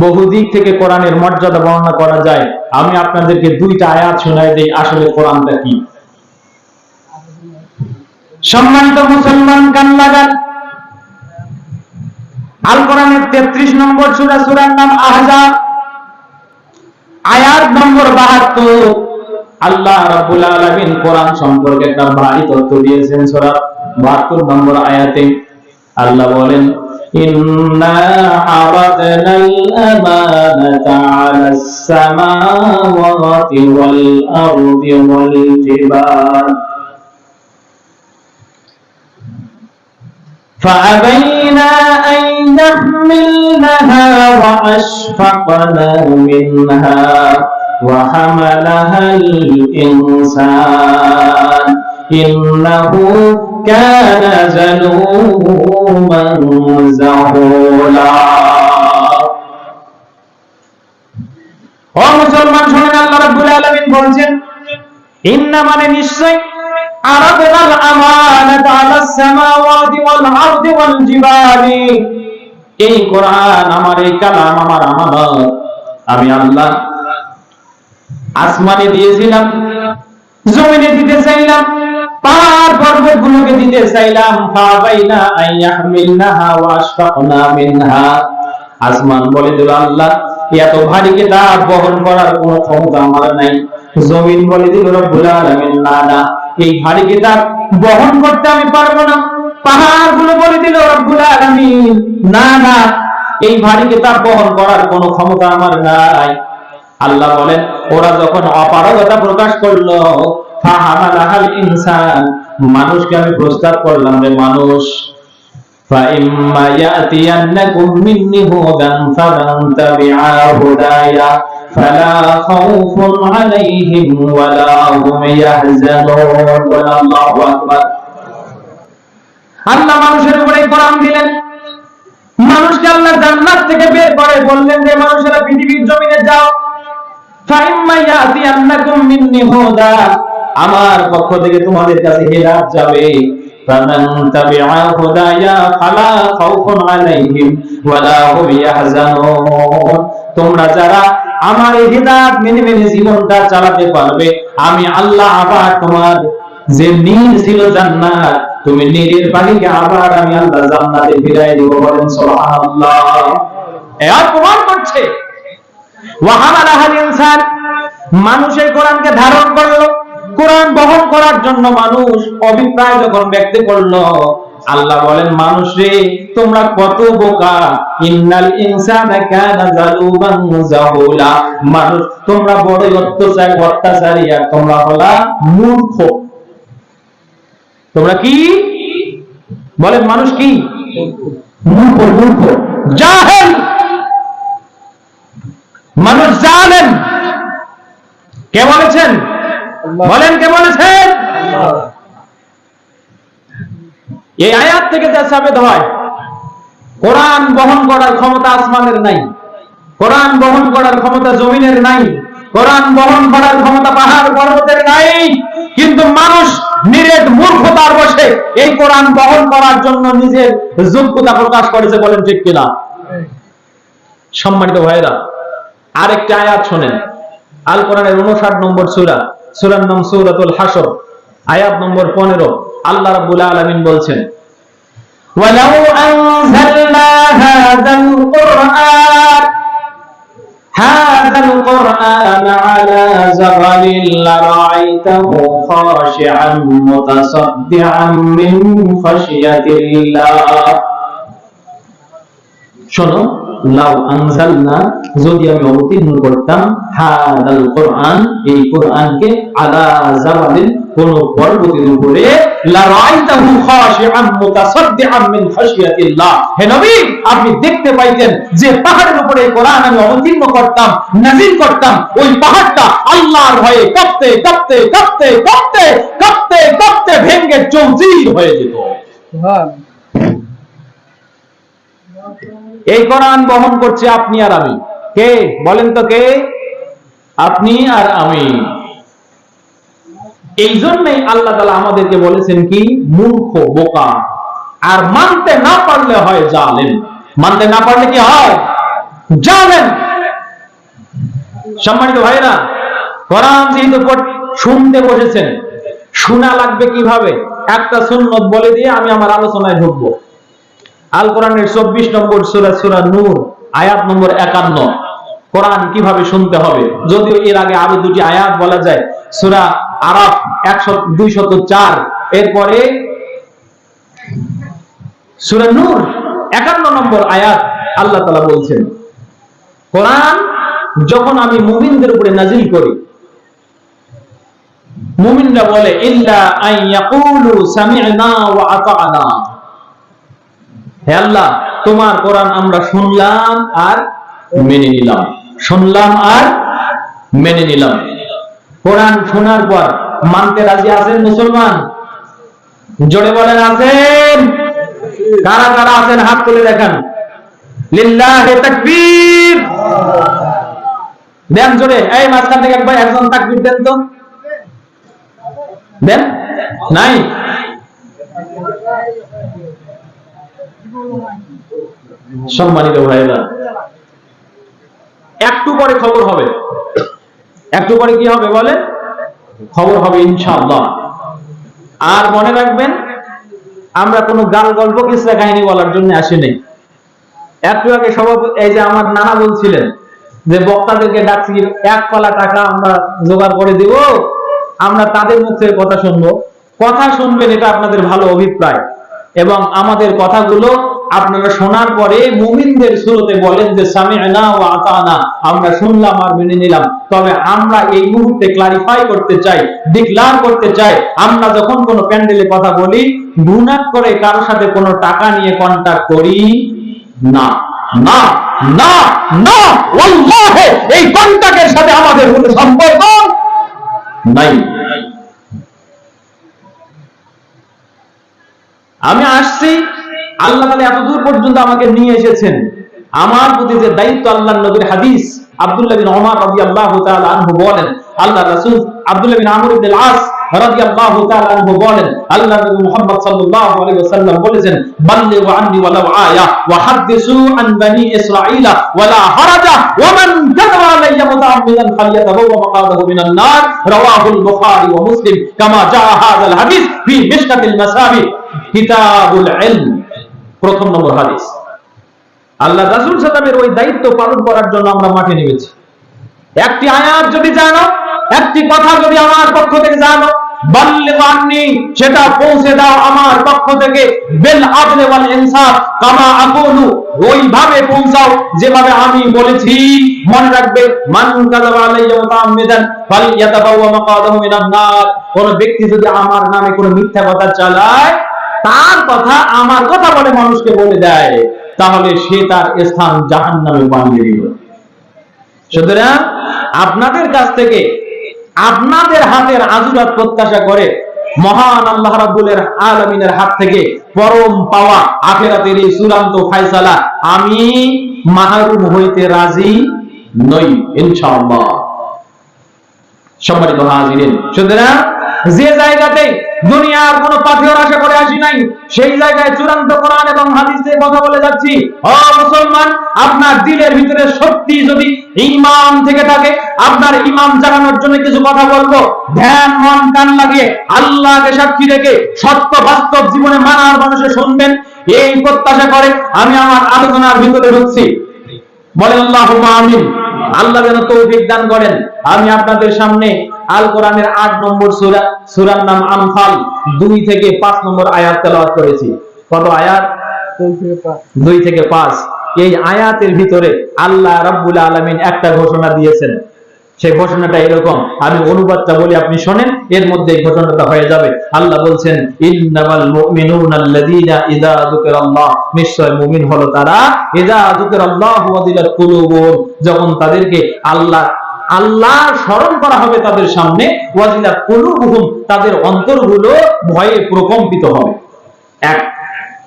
বহু দিক থেকে কোরআনের মর্যাদা বর্ণনা করা যায়। আমি আপনাদেরকে দুইটা আয়াত শোনাই দেই আসলে কোরআনটা কি। সম্মানিত মুসলমান, কান লাগান। আল কোরআনের 33 নম্বর সূরা, সূরার নাম আহজাব, আয়াত নম্বর 72। আল্লাহ রাব্বুল আলামিন কোরআন সম্পর্কে একটা ভারী তথ্য দিয়েছেন। সূরা 72 নম্বর আয়াতে আল্লাহ বলেন, ইন্না আরাদনাল আমানাতা আলাস সামাওয়াতি ওয়াল আরদি ওয়াল জিবাল فأبينا أن يحملنها وأشفقنا منها وحملها الإنسان إنه كان ظلوما جهولا। ও মুসলমান শুনেন, আল্লাহ রাব্বুল আলামিন বলেন, ইন্না মানে নিশ্চয়, আরাদনাল আমানাতা আলাস সামাওয়াতি ওয়াল আরদি ওয়াল জিবালি, এই কোরআন আমার, এই কালাম আমার আমানত, আমি আল্লাহ আসমানে দিয়েছিলাম, জমিনে দিতে চাইলাম, পাহাড় পর্বতগুলোকে দিতে চাইলাম। ফাবাইনা আইয়াহমিলনাহা ওয়া আশফাকনা মিনহা, আসমান বলে দিল, আল্লাহ এত ভারী কিতাব বহন করার কোনো ক্ষমতা আমার নাই। জমিন বলে দিল, রব্বুল আলামিন না না, এই ভারী কিতাব বহন করতে আমি পারবো না। পাহাড়গুলো বলে দিল, রব্বুল আলামিন না না, এই ভারী কিতাব বহন করার কোনো ক্ষমতা আমার নাই। আল্লাহ বলেন, ওরা যখন অপারগতা প্রকাশ করলো, ফাহামালাহাল ইনসান, মানুষকে আমি প্রস্তাব করলাম, রে মানুষ, ফাইম্মা ইয়াতিয়ান্নাকুম মিন্নি হুদান ফামান তাবিআ হুদায়া ফালা খাউফুন আলাইহিম ওয়ালা হুম ইয়াহজানুন। আল্লাহু আকবার। আল্লাহ মানুষের উপরে কোরআন দিলেন, মানুষকে আল্লাহ জান্নাত থেকে বের করে বললেন যে মানুষেরা পৃথিবীর জমিনে যাও, ফাইম্মা ইয়াতিয়ান্নাকুম মিন্নি হুদা, আমার পক্ষ থেকে তোমাদের কাছে হেদায়েত যাবে, ফামান তাবিআ হুদায়া ফালা খাউফুন আলাইহিম ওয়ালা হুম ইয়াহজানুন। তোমরা যারা আমার এই হেদায়েত মেনে মেনে জীবনটা চালাতে পারবে, আমি আল্লাহ আবার তোমার যে নীর ছিল জান্নাত, তুমি নীরের পানিকে আবার আমি আল্লাহ জান্নাতে ফিরাই দেব। বলেন সুবহানাল্লাহ। এর প্রমাণ করছে ওয়াহামালাহাল ইনসান, মানুষের কোরআনকে ধারণ করলো, কোরআন বহন করার জন্য মানুষ অভিপ্রায় যখন ব্যক্ত করলো, আল্লাহ বলেন, মানুষ রে তোমরা কত বোকা, ইন্নাল ইনসানা কানা যালুমান জাহুলা, মানুষ তোমরা বড় অত্যাচারী, আর তোমরা হলা মূর্খ। তোমরা কি বলেন? মানুষ কি? মূর্খ, মূর্খ, জাহেল, মানুষ জানেন। কে বলেছেন? বলেন, কে বলেছেন? এই আয়াত থেকে যা সাবিত হয়, কোরআন বহন করার ক্ষমতা আসমানের নাই, কোরআন বহন করার ক্ষমতা জমিনের নাই, কোরআন বহন করার ক্ষমতা পাহাড় পর্বতের নাই, কিন্তু মানুষ নিরেট মূর্খতার বসে এই কোরআন বহন করার জন্য নিজের যোগ্যতা প্রকাশ করেছে। বলেন ঠিক কিনা? সম্মানিত ভাইরা, আরেকটা আয়াত শোনেন, আল কোরআনের 59 নম্বর সূরা, সূরার নাম সূরাতুল হাসর, আয়াত নম্বর 15। আল্লাহ রাব্বুল আলামিন বলছেন, ওয়ালাউ আনজালনা হাযাল কুরআন আলা জাবালিন লারাআইতাহু খাশিআন মুতাসাদ্দিআন মিন খাশিয়াতিল্লাহ। শোনো, লাউ আনজালনা, যদি আমি অবতীর্ণ করতাম, হাদাল কোরআন, এই কোরআনকে, আলা জাবালিন, কোন পর্বতের উপরে, লারাআইতাহু খাশিআন মুতাসাদ্দিআন মিন খাশিয়াতিল্লাহ, হে নবী আপনি দেখতে পাইতেন যে পাহাড়ের উপরে এই কোরআন আমি অবতীর্ণ করতাম, নাযিল করতাম, ওই পাহাড়টা আল্লাহর ভয়ে কাঁপতে কাঁপতে কাঁপতে কাঁপতে কাঁপতে কাঁপতে ভেঙে চৌচির হয়ে যেত। সুবহান। এই কোরআন বহন করছে আপনি আর আমি। কে বলেন তো? কে? আপনি আর আমি। এই জন্যই আল্লাহ তাআলা আমাদেরকে বলেছেন কি? মূর্খ, বোকা। আর মানতে না পারলে হয় জালেম। মানতে না পারলে কি হয়? জানেন। সম্মানিত ভাইরা, কোরআন যেহেতু শুনতে বসেছেন, শোনা লাগবে কিভাবে একটা সুন্নত বলে দিয়ে আমি আমার আলোচনায় ঢুকবো। আল কোরআনের 24 নম্বর সূরা, সূরা নূর, আয়াত নম্বর 51। কোরআন কিভাবে শুনতে হবে, যদিও এর আগে আরো দুটি আয়াত বলা যায়। সূরা আরাফ 204, এরপরে সূরা নূর 51 নম্বর আয়াত। আল্লাহ তাআলা বলছেন, কোরআন যখন আমি মুমিনদের উপরে নাজিল করি, মুমিনরা বলে ইল্লা আন ইয়াকুলু সামি'না ওয়া আতা'না। হে আল্লাহ, তোমার কোরআন আমরা শুনলাম আর মেনে নিলাম, শুনলাম আর মেনে নিলাম। কোরআন শোনার পর মানতে রাজি আছেন মুসলমান? জোরে বলেন আছেন? কারা কারা আছেন হাত তুলে দেখান। লিল্লাহি তাকবীর। দেন জোরে, এই মাঝখান থেকে একজন তাকবীর দেন তো, দেন। নাই? সম্মানিত ভাইরা, একটু পরে খবর হবে, একটু পরে কি হবে বলে? খবর হবে ইনশাআল্লাহ। আর মনে রাখবেন, আমরা কোনো গাল গল্প কিসসা কাহিনী বলার জন্য আসিনি। একটু আগে সভাপতি, এই যে আমার নানা বলছিলেন যে বক্তাদেরকে ডাকছি, 1 পালা টাকা আমরা জোগাড় করে দিব, আমরা তাদের মুখ থেকে কথা শুনবো। কথা শুনবেন, এটা আপনাদের ভালো অভিপ্রায়, এবং আমাদের কথাগুলো আপনারা শোনার পরে মুমিনদের সুরতে বলেন যে সামি'না ওয়া আতা'না, আমরা শুনলাম আর মেনে নিলাম। তবে আমরা এই মুহূর্তে ক্লারিফাই করতে চাই, ডিক্লেয়ার করতে চাই, আমরা যখন কোনো প্যান্ডেলে কথা বলি, গুনাহ করে কারো সাথে কোনো টাকা নিয়ে কন্টাক্ট করি না, না, না, না, ওয়াল্লাহি এই কন্টাক্টের সাথে আমাদের কোনো সম্পর্ক নাই। আমি আসছি, আল্লাহ তাআলা এত দূর পর্যন্ত আমাকে নিয়ে এসেছেন। আমার প্রতি যে দায়িত্ব, আল্লাহর নবীর হাদিস, আব্দুল্লাহ বিন ওমর রাদিয়াল্লাহু তাআলা আনহু বলেন, আল্লাহর রাসূল আব্দুল্লাহ বিন আমর ইবনে আল-আস রাদিয়াল্লাহু তাআলা আনহু বলেন, আল্লাহর নবী মুহাম্মদ সাল্লাল্লাহু আলাইহি ওয়াসাল্লাম বলেছেন, বাল্লিগু আন্নি ওয়ালাউ আয়া ওয়া হাদিসু আন বানি ইসরাঈলা ওয়ালা হারাজা ওয়া মান কাযাবা আলাইয়া মুতাআম্মিদান ফালইয়াতাবাওয়া মাকাদাহু মিনান নার। রাওয়াহুল বুখারী ওয়া মুসলিম কামা জাআ হাযাল হাদিস ফি মিশকাতিল মাসাবি কিতাবুল ইলম। প্রথম নম্বর হাদিস। আল্লাহ রাসূল সাল্লাল্লাহু আলাইহি ওয়াসাল্লামের ওই দায়িত্ব পালন করার জন্য আমরা মাঠে নেমেছি। একটি আয়াত যদি জানো, একটি কথা যদি আমার পক্ষ থেকে জানো, বাল্লিগু আন্নি, সেটা পৌঁছে দাও আমার পক্ষ থেকে, বিল আদলি ওয়াল ইনসাফ কামা আকুলু, ওইভাবে পৌঁছাও যেভাবে আমি বলেছি। মনে রাখবে, মান কাযাবা আলাইয়া মুতাআম্মিদান ফালইয়াতাবাওয়া মাকাদাহু মিনান নার। কোন ব্যক্তি যদি আমার নামে কোনো মিথ্যা কথা চালায়, তার কথা আমার কথা বলে মানুষকে বলে দেয়, তাহলে সে তার স্থান জাহান্নামে বানিয়ে দিল। সুতরাং আপনাদের কাছ থেকে, আপনাদের হাতের আজুরাত প্রত্যাশা করে মহান আল্লাহ রাব্বুল আলামিনের হাত থেকে পরম পাওয়া আখিরাতের এই চূড়ান্ত ফয়সালা আমি মাহরুম হইতে রাজি নই ইনশাআল্লাহ। সম্মানিত হাজিরিন, সুতরাং যে জায়গাতে দুনিয়ার কোনো পাথেয় আশা করে আসি নাই, সেই জায়গায় চূড়ান্ত কোরআন এবং হাদিসের কথা বলে যাচ্ছি। ও মুসলমান, আপনার দিলের ভিতরে সত্যি যদি ঈমান থেকে থাকে, আপনার ঈমান জাগানোর জন্য কিছু কথা বলবো, ধ্যান মন কান লাগিয়ে আল্লাহকে সাক্ষী রেখে সত্য বাস্তব জীবনে মানার মানুষে শুনবেন, এই প্রত্যাশা করে আমি আমার আলোচনার ভিতরে ঢুকছি। বলেন আল্লাহুম্মা আমিন। আল্লাহ যেন তৌফিক দান করেন। আমি আপনাদের সামনে আল কোরআনের 8 নম্বর সূরা, সূরার নাম আনফাল, 2 থেকে 5 নম্বর আয়াত তেলাওয়াত করেছি। কত আয়াত? 2 থেকে 5। এই আয়াতের ভিতরে আল্লাহ রাব্বুল আলামিন একটা ঘোষণা দিয়েছেন। সেই ঘোষণাটা এরকম, আমি অনুবাদটা বলি, আপনি শুনেন, এর মধ্যে ঘোষণাটা হয়ে যাবে। আল্লাহ বলছেন, ইন্নামাল মুমিনুনা আল্লাযীনা ইযা যুকিরাল্লাহ, নিশ্চয় মুমিন হলো তারা, ইযা যুকিরাল্লাহু ওয়াজিলাত কুলুবুহুম, যখন তাদেরকে আল্লাহ স্মরণ করা হবে তাদের সামনে, ওয়াজিলাত কুলুবুহুম, তাদের অন্তরগুলো ভয়ে প্রকম্পিত হবে। এক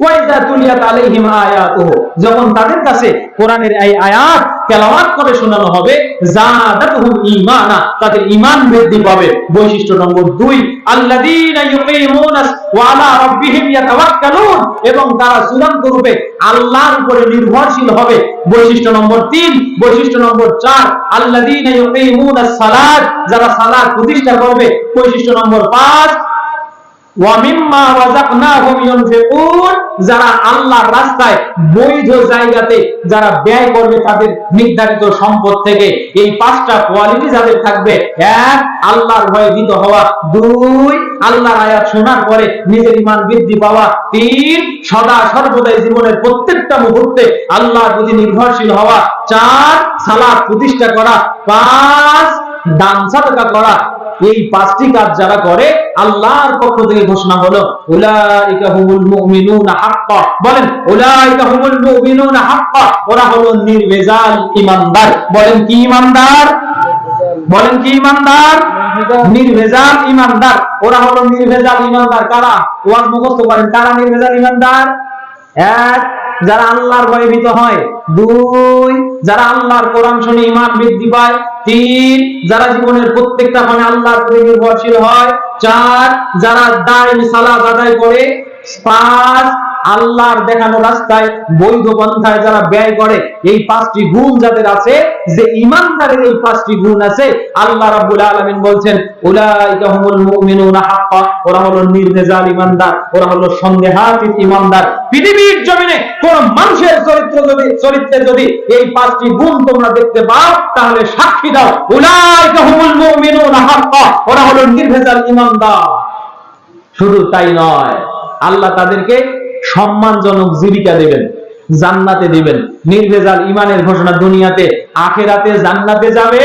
ওয়াইদা তুলিয়াত আলাইহিম আয়াতুহু, যখন তাদের কাছে কোরআনের এই আয়াত তেলাওয়াত করে শোনানো হবে, জাদাতুহুম ঈমানা, তাদের ঈমান বৃদ্ধি পাবে। বৈশিষ্ট্য নম্বর 2, আল্লাযীনা ইউকিমুনাস ওয়া আলা রাব্বিহিম ইয়াতাওয়াক্কালুন, এবং তারা চূড়ান্ত রূপে আল্লাহর উপরে নির্ভরশীল হবে। বৈশিষ্ট্য নম্বর 3। বৈশিষ্ট্য নম্বর 4, আল্লাযীনা ইউকিমুনাস সালাত, যারা সালাত প্রতিষ্ঠা করবে। বৈশিষ্ট্য নম্বর 5, ওয়া মিম্মা রাযাকনাহুম ইউনফিকুন, যারা আল্লাহর রাস্তায় বৈধ জায়গাতে যারা ব্যয় করবে তাদের নির্ধারিত সম্পদ থেকে। এই 5টা কোয়ালিটি যাদের থাকবে: 1, আল্লাহর ভয়ে ভীত হওয়া; 2, আল্লাহর আয়াত শোনার পরে নিজের ঈমান বৃদ্ধি পাওয়া; 3, সদা সর্বদাই জীবনের প্রত্যেকটা মুহূর্তে আল্লাহর প্রতি নির্ভরশীল হওয়া; 4, সালাত প্রতিষ্ঠা করা; 5, দান সাদকা করা। এই 5টি কাজ যারা করে, আল্লাহর পক্ষ থেকে ঘোষণা হলো, উলাইকা হুমুল মুমিনুনা হাক্কা। বলেন, উলাইকা হুমুল মুমিনুনা হাক্কা, ওরা হলো নির্ভেজাল ঈমানদার। বলেন কি ঈমানদার? বলেন কি ঈমানদার? নির্ভেজাল ঈমানদার। ওরা হলো নির্ভেজাল ঈমানদার। কারা? ওয়াজ মুখস্থ করেন, কারা নির্ভেজাল ঈমানদার? 1, যারা আল্লাহর ভয়ে ভীত হয়; 2, যারা আল্লাহর কোরআন শুনে ঈমান বৃদ্ধি পায়; 3, যারা জীবনের প্রত্যেকটা ক্ষণে আল্লাহর প্রতি নির্ভরশীল হয়; 4, যারা দায়ী সালাত আদায় করে; 5, আল্লাহর দেখানো রাস্তায় বৈধ পন্থায় যারা ব্যয় করে। এই 5টি গুণ যাদের আছে, যে ঈমানদারের এই 5টি গুণ আছে, আল্লাহ রাব্বুল আলামিন বলছেন, উলাইকা হুমুল মুমিনুনা হাক্কা, ওরা হলো নির্ভেজাল ঈমানদার, ওরা হলো সন্দেহাতীত ঈমানদার। পৃথিবীর জমিনে কোন মানুষের চরিত্রে যদি এই 5টি গুণ তোমরা দেখতে পাও, তাহলে সাক্ষী দাও, উলাইকা হুমুল মুমিনুনা হাক্কা, ওরা হলো নির্ভেজাল ঈমানদার। শুধু তাই নয়, আল্লাহ তাদেরকে সম্মানজনক জীবিকা দিবেন, জান্নাতে দিবেন। নির্ভেজাল ঈমানের ঘোষণা দুনিয়াতে, আখিরাতে জান্নাতে যাবে,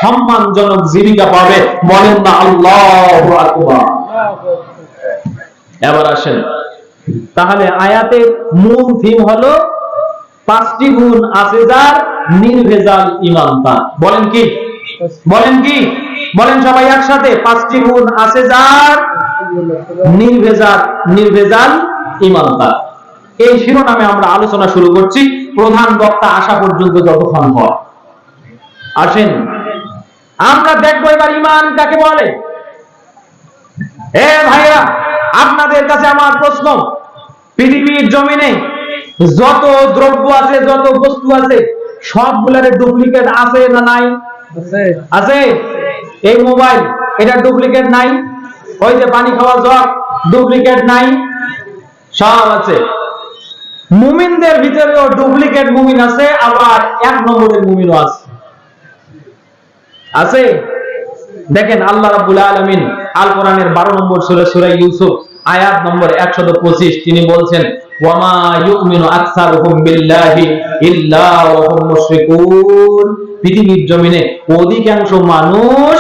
সম্মানজনক জীবিকা পাবে। বলেন না আল্লাহু আকবার। এবার আসেন, তাহলে আয়াতের মূল থিম হলো 5টি গুণ আছে যার, নির্ভেজাল ঈমান তার। বলেন কি? বলেন কি? বলেন সবাই একসাথে, 5টি গুণ আছে যার, নির্ভেজাল ঈমান তার। এই শিরোনামে আমরা আলোচনা শুরু করছি, প্রধান বক্তা আসা পর্যন্ত যতক্ষণ হয়। আসেন আমরা দেখবো এবার ঈমান কাকে বলে। ভাইরা, আপনাদের কাছে আমার প্রশ্ন, পৃথিবীর জমিনে যত দ্রব্য আছে, যত বস্তু আছে, সবগুলোর ডুপ্লিকেট আছে না নাই? আছে। এই মোবাইল, এটা ডুপ্লিকেট নাই? ওই যে পানি খাওয়া জগ, ডুপ্লিকেট নাই? সব আছে। মুমিনদের ভিতরেও ডুপ্লিকেট মুমিন আছে, আবার 1 নম্বরের মুমিনও আছে। আছে। দেখেন, আল্লাহ রাব্বুল আলামিন আল কোরআনের 12 নম্বর সূরা, সূরা ইউসুফ, আয়াত নম্বর 125, তিনি বলছেন, ওয়ামা ইউমিনু আকসারুহুম বিল্লাহি ইল্লা ওয়া হুম মুশরিকুন। পৃথিবীর জমিনে অধিকাংশ মানুষ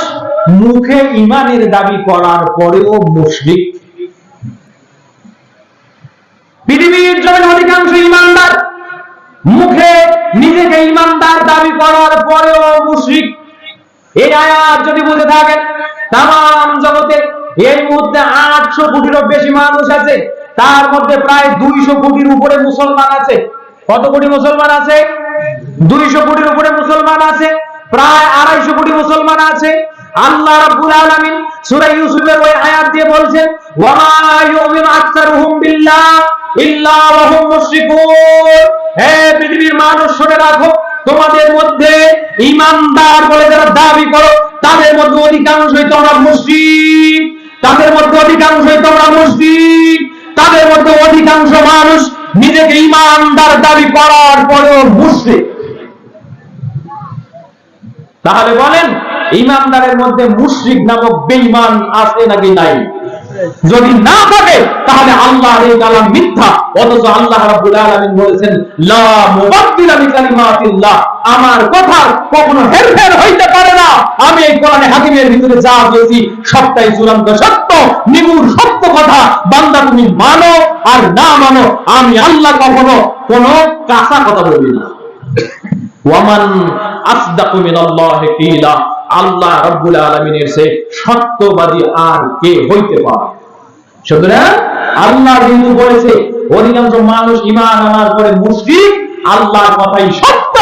মুখে ঈমানের দাবি করার পরেও মুশরিক। পৃথিবীর জমিনে অধিকাংশ ঈমানদার মুখে নিজেকে ঈমানদার দাবি করার পরেও মুশরিক। এই আয়াত যদি বুঝে থাকেন, তাম জগতে এই মুহূর্তে 800 কোটিরও বেশি মানুষ আছে, তার মধ্যে প্রায় 200 কোটির উপরে মুসলমান আছে। কত কোটি মুসলমান আছে? 200 কোটির উপরে মুসলমান আছে, প্রায় 250 কোটি মুসলমান আছে। আল্লাহ রাব্বুল আলামিন সূরা ইউসুফের ওই আয়াত দিয়ে বলছেন, ওয়ামা ইউমিনু আকসারুহুম বিল্লাহ ইল্লা ওয়া হুম মুশরিকুন। হে পৃথিবীর মানুষ, শুনে রাখো, তোমাদের মধ্যে ঈমানদার বলে যারা দাবি করো, তাদের মধ্যে অধিকাংশই তোমরা মুশরিক। তাদের মধ্যে অধিকাংশই তোমরা মুশরিক। তাদের মধ্যে অধিকাংশ মানুষ নিজেকে ঈমানদার দাবি করার পরেও মুশরিক। তাহলে বলেন, ঈমানদারের মধ্যে মুশরিক নামক বেঈমান আছে নাকি নাই? যদি না থাকে, তাহলে আল্লাহর এই কালাম মিথ্যা। অথচ আল্লাহ রাব্বুল আলামিন বলেছেন, লা মুবাদদিলা লিকালিমাতিল্লাহ, আমার কথা কখনো হেরফের হইতে পারে না। আমি এই কোরআনে হাকিমের ভিতরে যা বলেছি সবটাই চূড়ান্ত সত্য, নিগুড় সত্য কথা। বান্দা তুমি মানো আর না মানো, আমি আল্লাহ কখনো কোনো কাঁচা কথা বলি না। ওয়ামান আসদাকু মিনাল্লাহি কিলা, আল্লাহ রাব্বুল আলামিনের চেয়ে সত্যবাদী আর কে হইতে পারে? সুতরাং আল্লাহ কিন্তু বলেছে, অধিকাংশ মানুষ ঈমান আনার পরে মুশরিক, আল্লাহর কথাই সত্য।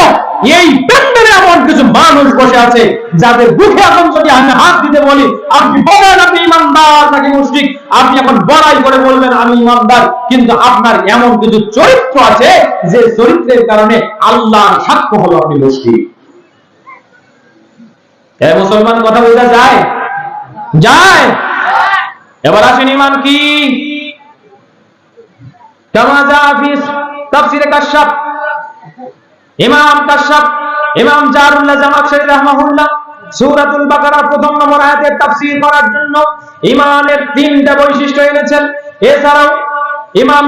এই প্যান্ডেলে এমন কিছু মানুষ বসে আছে যাদের বুকে এখন যদি আমি হাত দিতে বলি, আপনি বলেন আপনি ঈমানদার নাকি মুশরিক, আপনি এখন বড়াই করে বলবেন আমি ঈমানদার, কিন্তু আপনার এমন কিছু চরিত্র আছে যে চরিত্রের কারণে আল্লাহর সাক্ষ্য হলো আপনি মুশরিক। এই মুসলমান কথা বোঝা যায়? যায়। এবার আসেন ঈমান কি? কামা যা ফি তাফসীরে কাশফ, ইমাম কাশফ, ইমাম জারুল্লাহ জামাখশরী রাহমাহুল্লাহ সূরাতুল বাকারার প্রথম নম্বর আয়াতের তাফসীর করার জন্য ঈমানের তিনটা বৈশিষ্ট্য এনেছেন। এছাড়াও ইমাম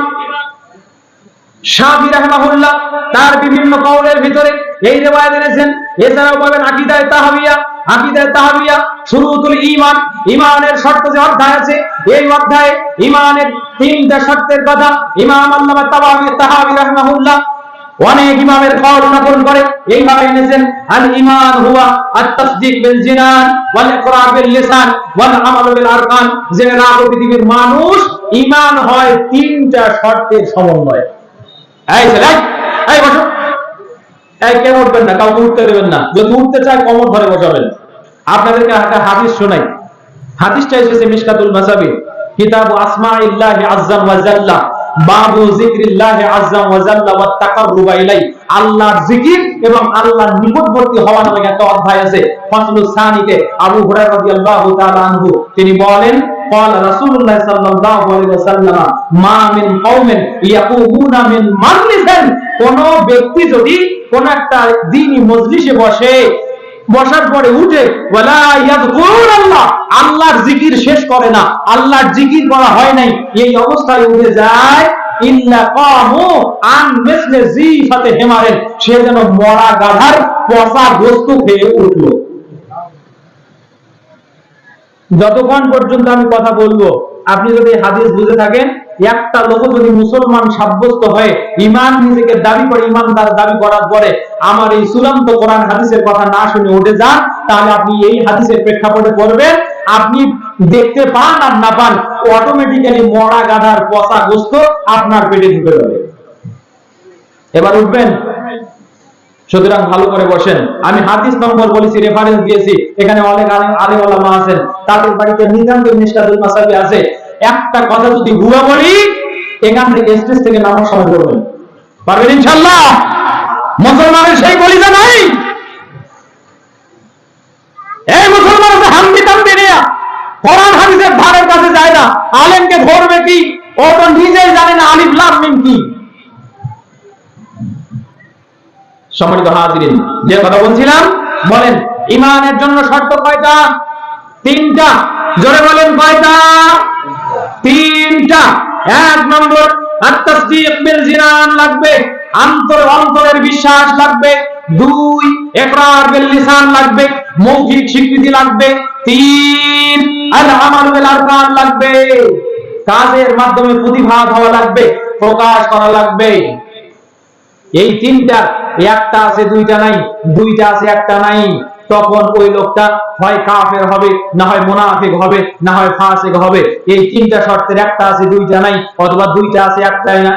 শাফি রাহমাহুল্লাহ তার বিভিন্ন কওলের ভিতরে এই রিওয়ায়াত এনেছেন। এছাড়াও পাবেন আকীদায়ে তাহাবিয়া, আকীদায়ে তাহাবিয়া শুরুতুল ঈমান, ঈমানের শর্ত যে অধ্যায় আছে, এই অধ্যায়ে ঈমানের তিনটা শর্তের কথা ইমাম আল্লামা তাহাবী রাহমাহুল্লাহ অনেক ইমামের কওল নকল করে এইভাবে এনেছেন। আল ঈমান হুয়া আত-তাসদীক বিল জিনান ওয়াল ইকরার বিল লিসান ওয়াল আমাল বিল আরকান। জেনে রাখো পৃথিবীর মানুষ ঈমান হয় তিনটা শর্তের সমন্বয়ে। এই ছেলে, এই বসো, এই কেন উঠবেন না? কাউকে উঠতে দেবেন না। যদি উঠতে চায় কোমর ধরে বসাবেন। আপনাদেরকে একটা হাদিস শোনাই। হাদিসটা এসেছে মিশকাতুল মাসাবি কিতাবু আসমাইল্লাহি আযজা ওয়া জাল্লা বাবু যিকরিল্লাহি আযজা ওয়া জাল্লা ওয়াত তাকাররুবা ইলাই। আল্লাহর জিকির এবং আল্লাহর নিকটবর্তী হওয়া নামে একটা অধ্যায় আছে। ফাসলুস সানিতে আবু হুরায়রা রাদিয়াল্লাহু তাআলা আনহু তিনি বলেন, قال رسول الله صلى الله عليه وسلم ما من قوم يقومون من مجلس, কোন ব্যক্তি যদি কোন একটা দ্বীনি মজলিসে বসে, বসার পরে উঠে ওয়ালা ইয়াযকুরুল্লাহ, আল্লাহর জিকির শেষ করে না, আল্লাহর জিকির করা হয় নাই, এই অবস্থায় উঠে যায়, ইল্লা কামু আন মিসলি জিফাতে হিমারেন, সে যেন মরা গাধার পচা গোশত খেয়ে উঠলো। যতক্ষণ পর্যন্ত আমি কথা বলবো আপনি যদি হাদিস বুঝে থাকেন, একটা লোক যদি মুসলমান সাব্যস্ত হয়ে ঈমান নিজেকে দাবি করে, ঈমানদার দাবি করার পরে আমার এই চূড়ান্ত কোরআন হাদিসের কথা না শুনে উঠে যান, তাহলে আপনি এই হাদিসের প্রেক্ষাপটে পড়বেন, আপনি দেখতে পান আর না পান, অটোমেটিক্যালি মরা গাধার পচা গোশত আপনার পেটে ঢুকে যাবে। এবার উঠবেন। সুতরাং ভালো করে বসেন। আমি হাদিস নম্বর বলেছি, রেফারেন্স দিয়েছি, এখানে অনেক আলেম ওলামা আছেন, তাদের বাড়িতে নিতান্ত মিশকাতুল মাসাবি আছে। একটা কথা যদি ভুয়া বলি, এখান থেকে স্টেজ থেকে নামার সময় করবেন, পারবেন ইনশাআল্লাহ? মুসলমানের সেই কলিজা নাই? এই মুসলমান হামদি তামদি নিয়ে কোরআন হাদিসের ধারের কাছে যায় না, আলেমকে ধরবে কি? ও তো নিজেই জানে না আলিফ লাম মিম কি। সম্মানিত হাজিরিন, যে কথা বলছিলাম, বলেন ঈমানের জন্য শর্ত কয়টা? তিনটা। জোরে বলেন কয়টা? তিনটা। এক নম্বর আত-তাসদীক বিল জিনান লাগবে, অন্তরের বিশ্বাস লাগবে। দুই, ইকরার বিল লিসান লাগবে, মৌখিক স্বীকৃতি লাগবে। তিন, আল আমাল বিল আরকান লাগবে, কাজের মাধ্যমে প্রতিভাত হওয়া লাগবে, প্রকাশ করা লাগবে। এই তিনটা, একটা আছে দুইটা নাই, দুইটা আছে একটা নাই, তখন ওই লোকটা হয় কাফের হবে, না হয় মুনাফিক হবে, না হয় ফাসিক হবে। এই তিনটা শর্তের একটা আছে দুইটা নাই, অথবা দুইটা আছে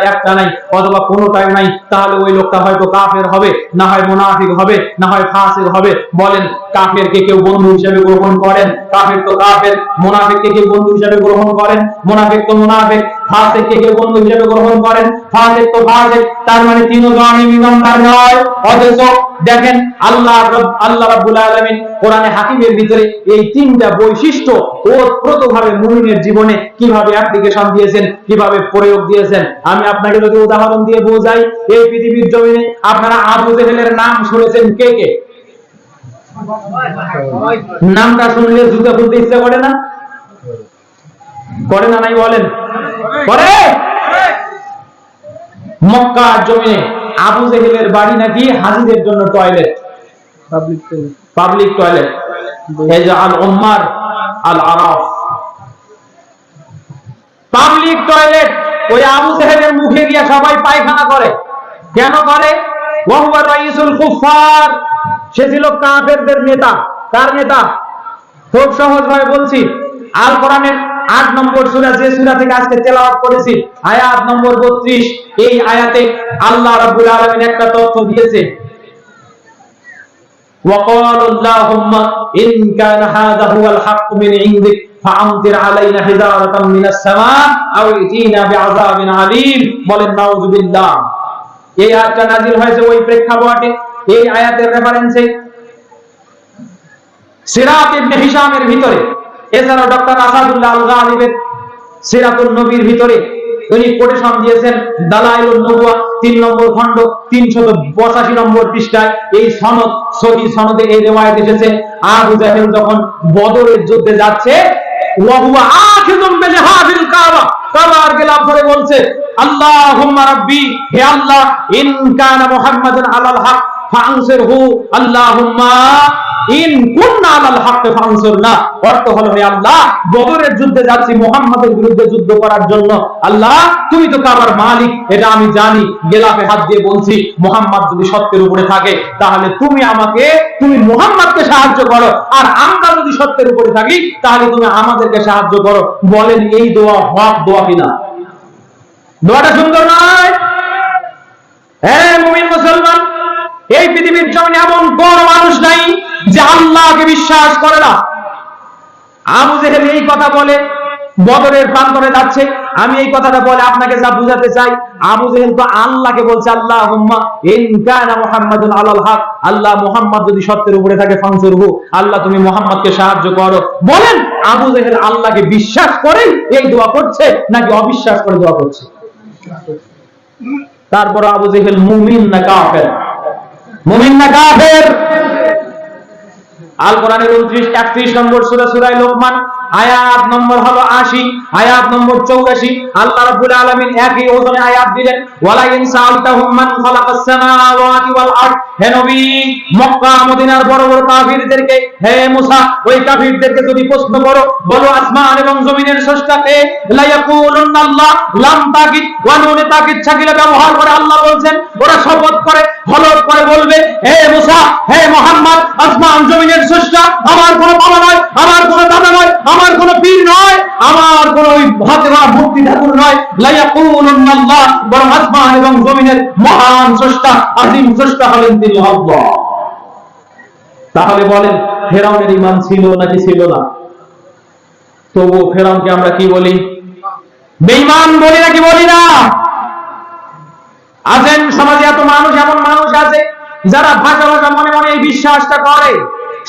একটা নাই, অথবা কোনোটাই নাই, তাহলে ওই লোকটা হয়তো কাফের হবে, না হয় মুনাফিক হবে, না হয় ফাসিক হবে। বলেন কাফেরকে কেউ বন্ধু হিসেবে গ্রহণ করেন? কাফের তো কাফের। মুনাফিককে কেউ বন্ধু হিসেবে গ্রহণ করেন? মুনাফিক তো মুনাফিক। ফাসিককে কেউ বন্ধু হিসেবে গ্রহণ করেন? ফাসিক তো ফাসিক। তার মানে তিনজনই ঈমানদার নয়। অথচ দেখেন আল্লাহ রাব্বুল আলামিন কোরআনে হাকিমের ভিতরে এই তিনটা বৈশিষ্ট্য ওতপ্রোতভাবে মুমিনের জীবনে কিভাবে অ্যাপ্লিকেশন দিয়েছেন, কিভাবে প্রয়োগ দিয়েছেন। আমি আপনাকে যদি উদাহরণ দিয়ে বোঝাই, এই পৃথিবীর জমিনে আপনারা আবু জেহেলের নাম শুনেছেন কে কে? নামটা শুনলে জুতা খুলতে ইচ্ছা করে না? করে না? নাই বলেন? করে। মক্কা জমিনে আবু জেহেলের বাড়ি নাকি হাজীদের জন্য টয়লেট, পাবলিক টয়লেট, এই যে আল উম্মার আল আরাফ পাবলিক টয়লেট। ওই আবু জেহেলের মুখে গিয়ে সবাই পায়খানা করে। কেন করে? ওয়া হুয়া রাইসুল কুফার, সে ছিল কাফেরদের নেতা। কার নেতা? খুব সহজ ভাবে বলছি, আল কোরআনের 8 নম্বর সূরা, যে সূরা থেকে আজকে তেলাওয়াত করেছি, আয়াত নম্বর 32, এই আয়াতে আল্লাহ রাব্বুল আলামিন একটা তথ্য দিয়েছে। وقالوا اللهم إن كان هذا هو الحق من عندك فأمطر علينا حجارة من السماء أو ائتنا بعذاب أليم। বলেন নাউযুবিল্লাহ। এই আয়াতটা নাযিল হয়েছে ওই প্রেক্ষাপটে, এই আয়াতের রেফারেন্সে সিরাত ইবনে হিশামের ভিতরে, এছাড়াও ডক্টর আসাদুল্লাহ আল গালিবের সিরাতুন নবীর ভিতরে উনি কোটেশন দিয়েছেন দালাইলুন নবুয়া 3 নম্বর খণ্ড 385 নম্বর পৃষ্ঠায়। এই সনদ, সহিহ সনদে এই রিওয়ায়াত এসেছে, আবু জাহেল যখন বদরের যুদ্ধে যাচ্ছে, ওয়া হুয়া আখিযুম বিলিহাবিল কাবা, কাবার গিলাফ ধরে বলছে আল্লাহুম্মা রাব্বি, হে আল্লাহ, ইন কানা মুহাম্মাদুন আলাল হক ফানসিরহু, আল্লাহুম্মা ইন কুননা আলাল হক ফানসুরনা। অর্থ হলো, হে আল্লাহ, বদরের যুদ্ধে যাচ্ছি মুহাম্মাদের বিরুদ্ধে যুদ্ধ করার জন্য, আল্লাহ তুমি তো কাবার মালিক, এটা আমি জানি, গেলাফে হাত দিয়ে বলছি মুহাম্মদ যদি সত্যের উপরে থাকে তাহলে তুমি মুহাম্মদকে সাহায্য করো, আর আমরা যদি সত্যের উপরে থাকি তাহলে তুমি আমাদেরকে সাহায্য করো। বলেন এই দোয়া হক দোয়া কিনা? দোয়াটা সুন্দর নয়? হে মুমিন মুসলমান, এই পৃথিবীর জমিনে এমন কোন মানুষ নাই যে আল্লাহকে বিশ্বাস করে না। আবু জেহেল এই কথা বলে বদরের প্রান্তরে যাচ্ছে, আমি এই কথাটা বলে আপনাকে যা বুঝাতে চাই, আবু জেহেল তো আল্লাহকে বলছে আল্লাহুম্মা ইন কানা মুহাম্মাদুন আলাল হক, আল্লাহ মুহাম্মদ যদি সত্যের উপরে থাকে ফানসুরহু, আল্লাহ তুমি মুহাম্মদকে সাহায্য করো। বলেন আবু জেহেল আল্লাহকে বিশ্বাস করে এই দোয়া করছে নাকি অবিশ্বাস করে দোয়া করছে? তারপর আবু জেহেল মুমিন না কাফের? মুমিন না কাফের? আল কোরআনের 31 নম্বর সূরা, সূরা লোকমান, আয়াত নম্বর হলো 80, আয়াত নম্বর 84, আল্লাহ রাব্বুল আলামিন একই ওজনে আয়াত দিলেন, ওয়ালা ইন সাআলতাহুম মান খালাকাস সামাওয়াতি ওয়াল আরদ। হে নবী, মক্কা মদিনার বড় বড় কাফিরদেরকে, হে মুসা, ওই কাফিরদেরকে যদি প্রশ্ন করো, বলো আসমান এবং জমিনের স্রষ্টাকে, লা ইয়াকুলুন আল্লাহ, লাম তাকিদ ওয়া নুনে তাকিদ ছাকিলে ব্যবহার করে আল্লাহ বলছেন, ওরা শপথ করে হলফ করে বলবে, হে মুসা, হে মুহাম্মদ, আসমান জমিনের স্রষ্টা আমার কোনো বাবা নয়, আমার কোনো দাদা নয়, আমার কোনো পীর নয়, আমার কোনো হাতেরা ভক্তি ঠাকুর নয়, লা ইয়াকুলুন আল্লাহ, বরং আসমান এবং জমিনের মহান স্রষ্টা, আযীম স্রষ্টা হলেন তিনি আল্লাহ। তাহলে বলেন ফেরাউনের ঈমান ছিল নাকি ছিল না? তবু ফেরাউনকে আমরা কি বলি? বেঈমান বলি নাকি বলি না? আছেন সমাজে এত মানুষ, এমন মানুষ আছে যারা ভাষা ভাষা মনে মনে এই বিশ্বাসটা করে।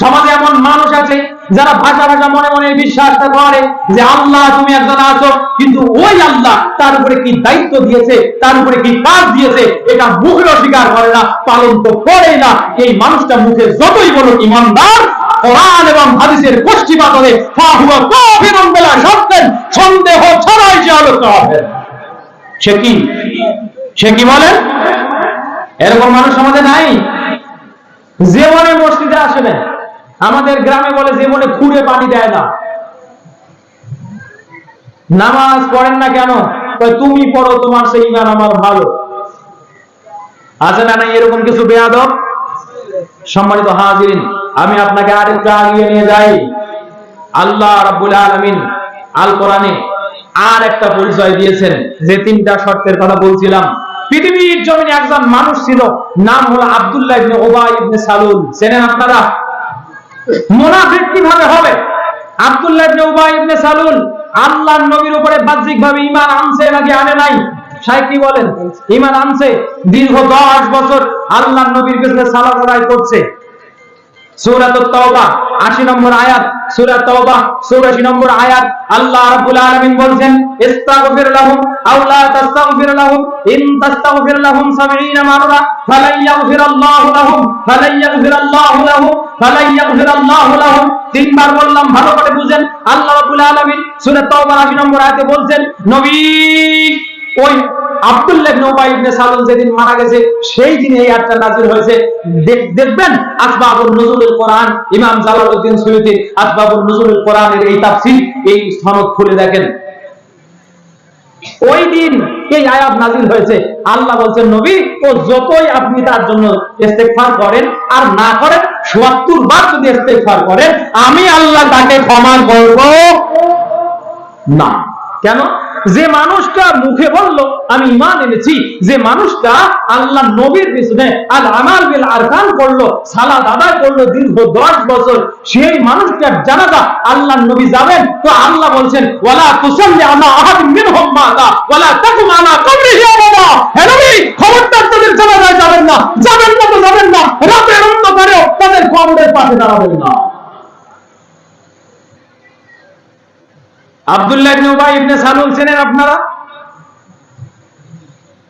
সমাজে এমন মানুষ আছে যারা ভাষা ভাষা মনে মনে এই বিশ্বাসটা করে যে আল্লাহ তুমি একজন আছো, কিন্তু ওই আল্লাহ তার উপরে কি দায়িত্ব দিয়েছে, তার উপরে কি কাজ দিয়েছে, এটা মুখে অস্বীকার করে না, পালন তো করে না। এই মানুষটা মুখে যতই বলো ইমানদার, কোরআন এবং হাদিসের গোষ্ঠী বাতলে ফাহুয়া কাফিরুন বিলা শাক্কিন, সন্দেহ ছাড়াই যে হলো কাফের। সে কি বলেন? এরকম মানুষ সমাজে নাই? জীবনে মসজিদে আসে না, আমাদের গ্রামে বলে জীবনে খুঁড়ে পানি দেয় না। নামাজ পড়েন না কেন? তুমি পড়ো, তোমার সেই ঈমান আমার ভালো। আছে না নাই এরকম কিছু বেয়াদব? সম্মানিত হাজিরিন, আমি আপনাকে আরেকটু আগিয়ে নিয়ে যাই। আল্লাহ রাব্বুল আলামিন আল কোরআনে আর একটা পরিচয় দিয়েছেন, যে 3টা শর্তের কথা বলছিলাম। পৃথিবীর জমিনে একজন মানুষ ছিল, নাম হলো আব্দুল্লাহ ইবনে উবাই ইবনে সালুল। চেনেন আপনারা? মুনাফিক কিভাবে হবে? আব্দুল্লাহ ইবনে উবাই ইবনে সালুল আল্লাহর নবীর উপরে বাহ্যিকভাবে ঈমান আনছে নাকি আনে নাই? শাইখ কি বলেন? ঈমান আনছে। দীর্ঘ 10 বছর আল্লাহর নবীর কাছে সালাত আদায় করছে। সূরাতুত তাওবা 80 নম্বর আয়াত, সূরা তাওবা 84 নম্বর আয়াত, আল্লাহ রাব্বুল আলামিন বলেন, ইস্তাগফির লাহুম আও লা তাস্তাগফির লাহুম ইন তাস্তাগফির লাহুম 70 মাররা ফালাই ইয়াগফিরাল্লাহু লাহুম ফালাই ইয়াগফিরাল্লাহু লাহুম ফালাই ইয়াগফিরাল্লাহু লাহুম। 3 বার বললাম, ভালো করে বুঝেন। আল্লাহ রাব্বুল আলামিন সূরা তাওবা 80 নম্বর আয়াতে বলেন, নবী ওই আব্দুল্লাহ ইবনে উবাই ইবনে সালুল যেদিন মারা গেছে সেই দিন এই আয়াতটা নাযিল হয়েছে। দেখবেন আসবাবুন নুজুলুল কোরআন, ইমাম জালালউদ্দিন সুয়ুতী আসবাবুন নুজুলুল কোরআনের এই তাফসীর, এই সনদ খুলে দেখেন। ওই দিন এই আয়াত নাযিল হয়েছে। আল্লাহ বলছেন, নবী ও যতই আপনি তার জন্য ইস্তেগফার করেন আর না করেন, 77 বার যদি ইস্তেগফার করেন, আমি আল্লাহ তাকে ক্ষমা করব। না। কেন? যে মানুষটা মুখে বলল আমি ঈমান এনেছি, যে মানুষটা আল্লাহ নবীর পিছনে আল আমাল বিল আরকান করলো, সালাত আদায় করলো দীর্ঘ 10 বছর, সেই মানুষটার জানাজা আল্লাহ নবী যাবেন। তো আল্লাহ বলছেন ওয়ালা তুসাল্লি আলা আহাদিন মিনহুম মাতা ওয়ালা তাকুম আলা কবরিহি আবাদা। হে নবী, খবরদার তাদের জানাজায় যাবেন না, যাবেন না তো যাবেন না, রাতের অন্ধকারেও তাদের কবরের পাশে দাঁড়াবেন না। আব্দুল্লাহ ইবনে উবাই ইবনে সালুল চেনেন আপনারা?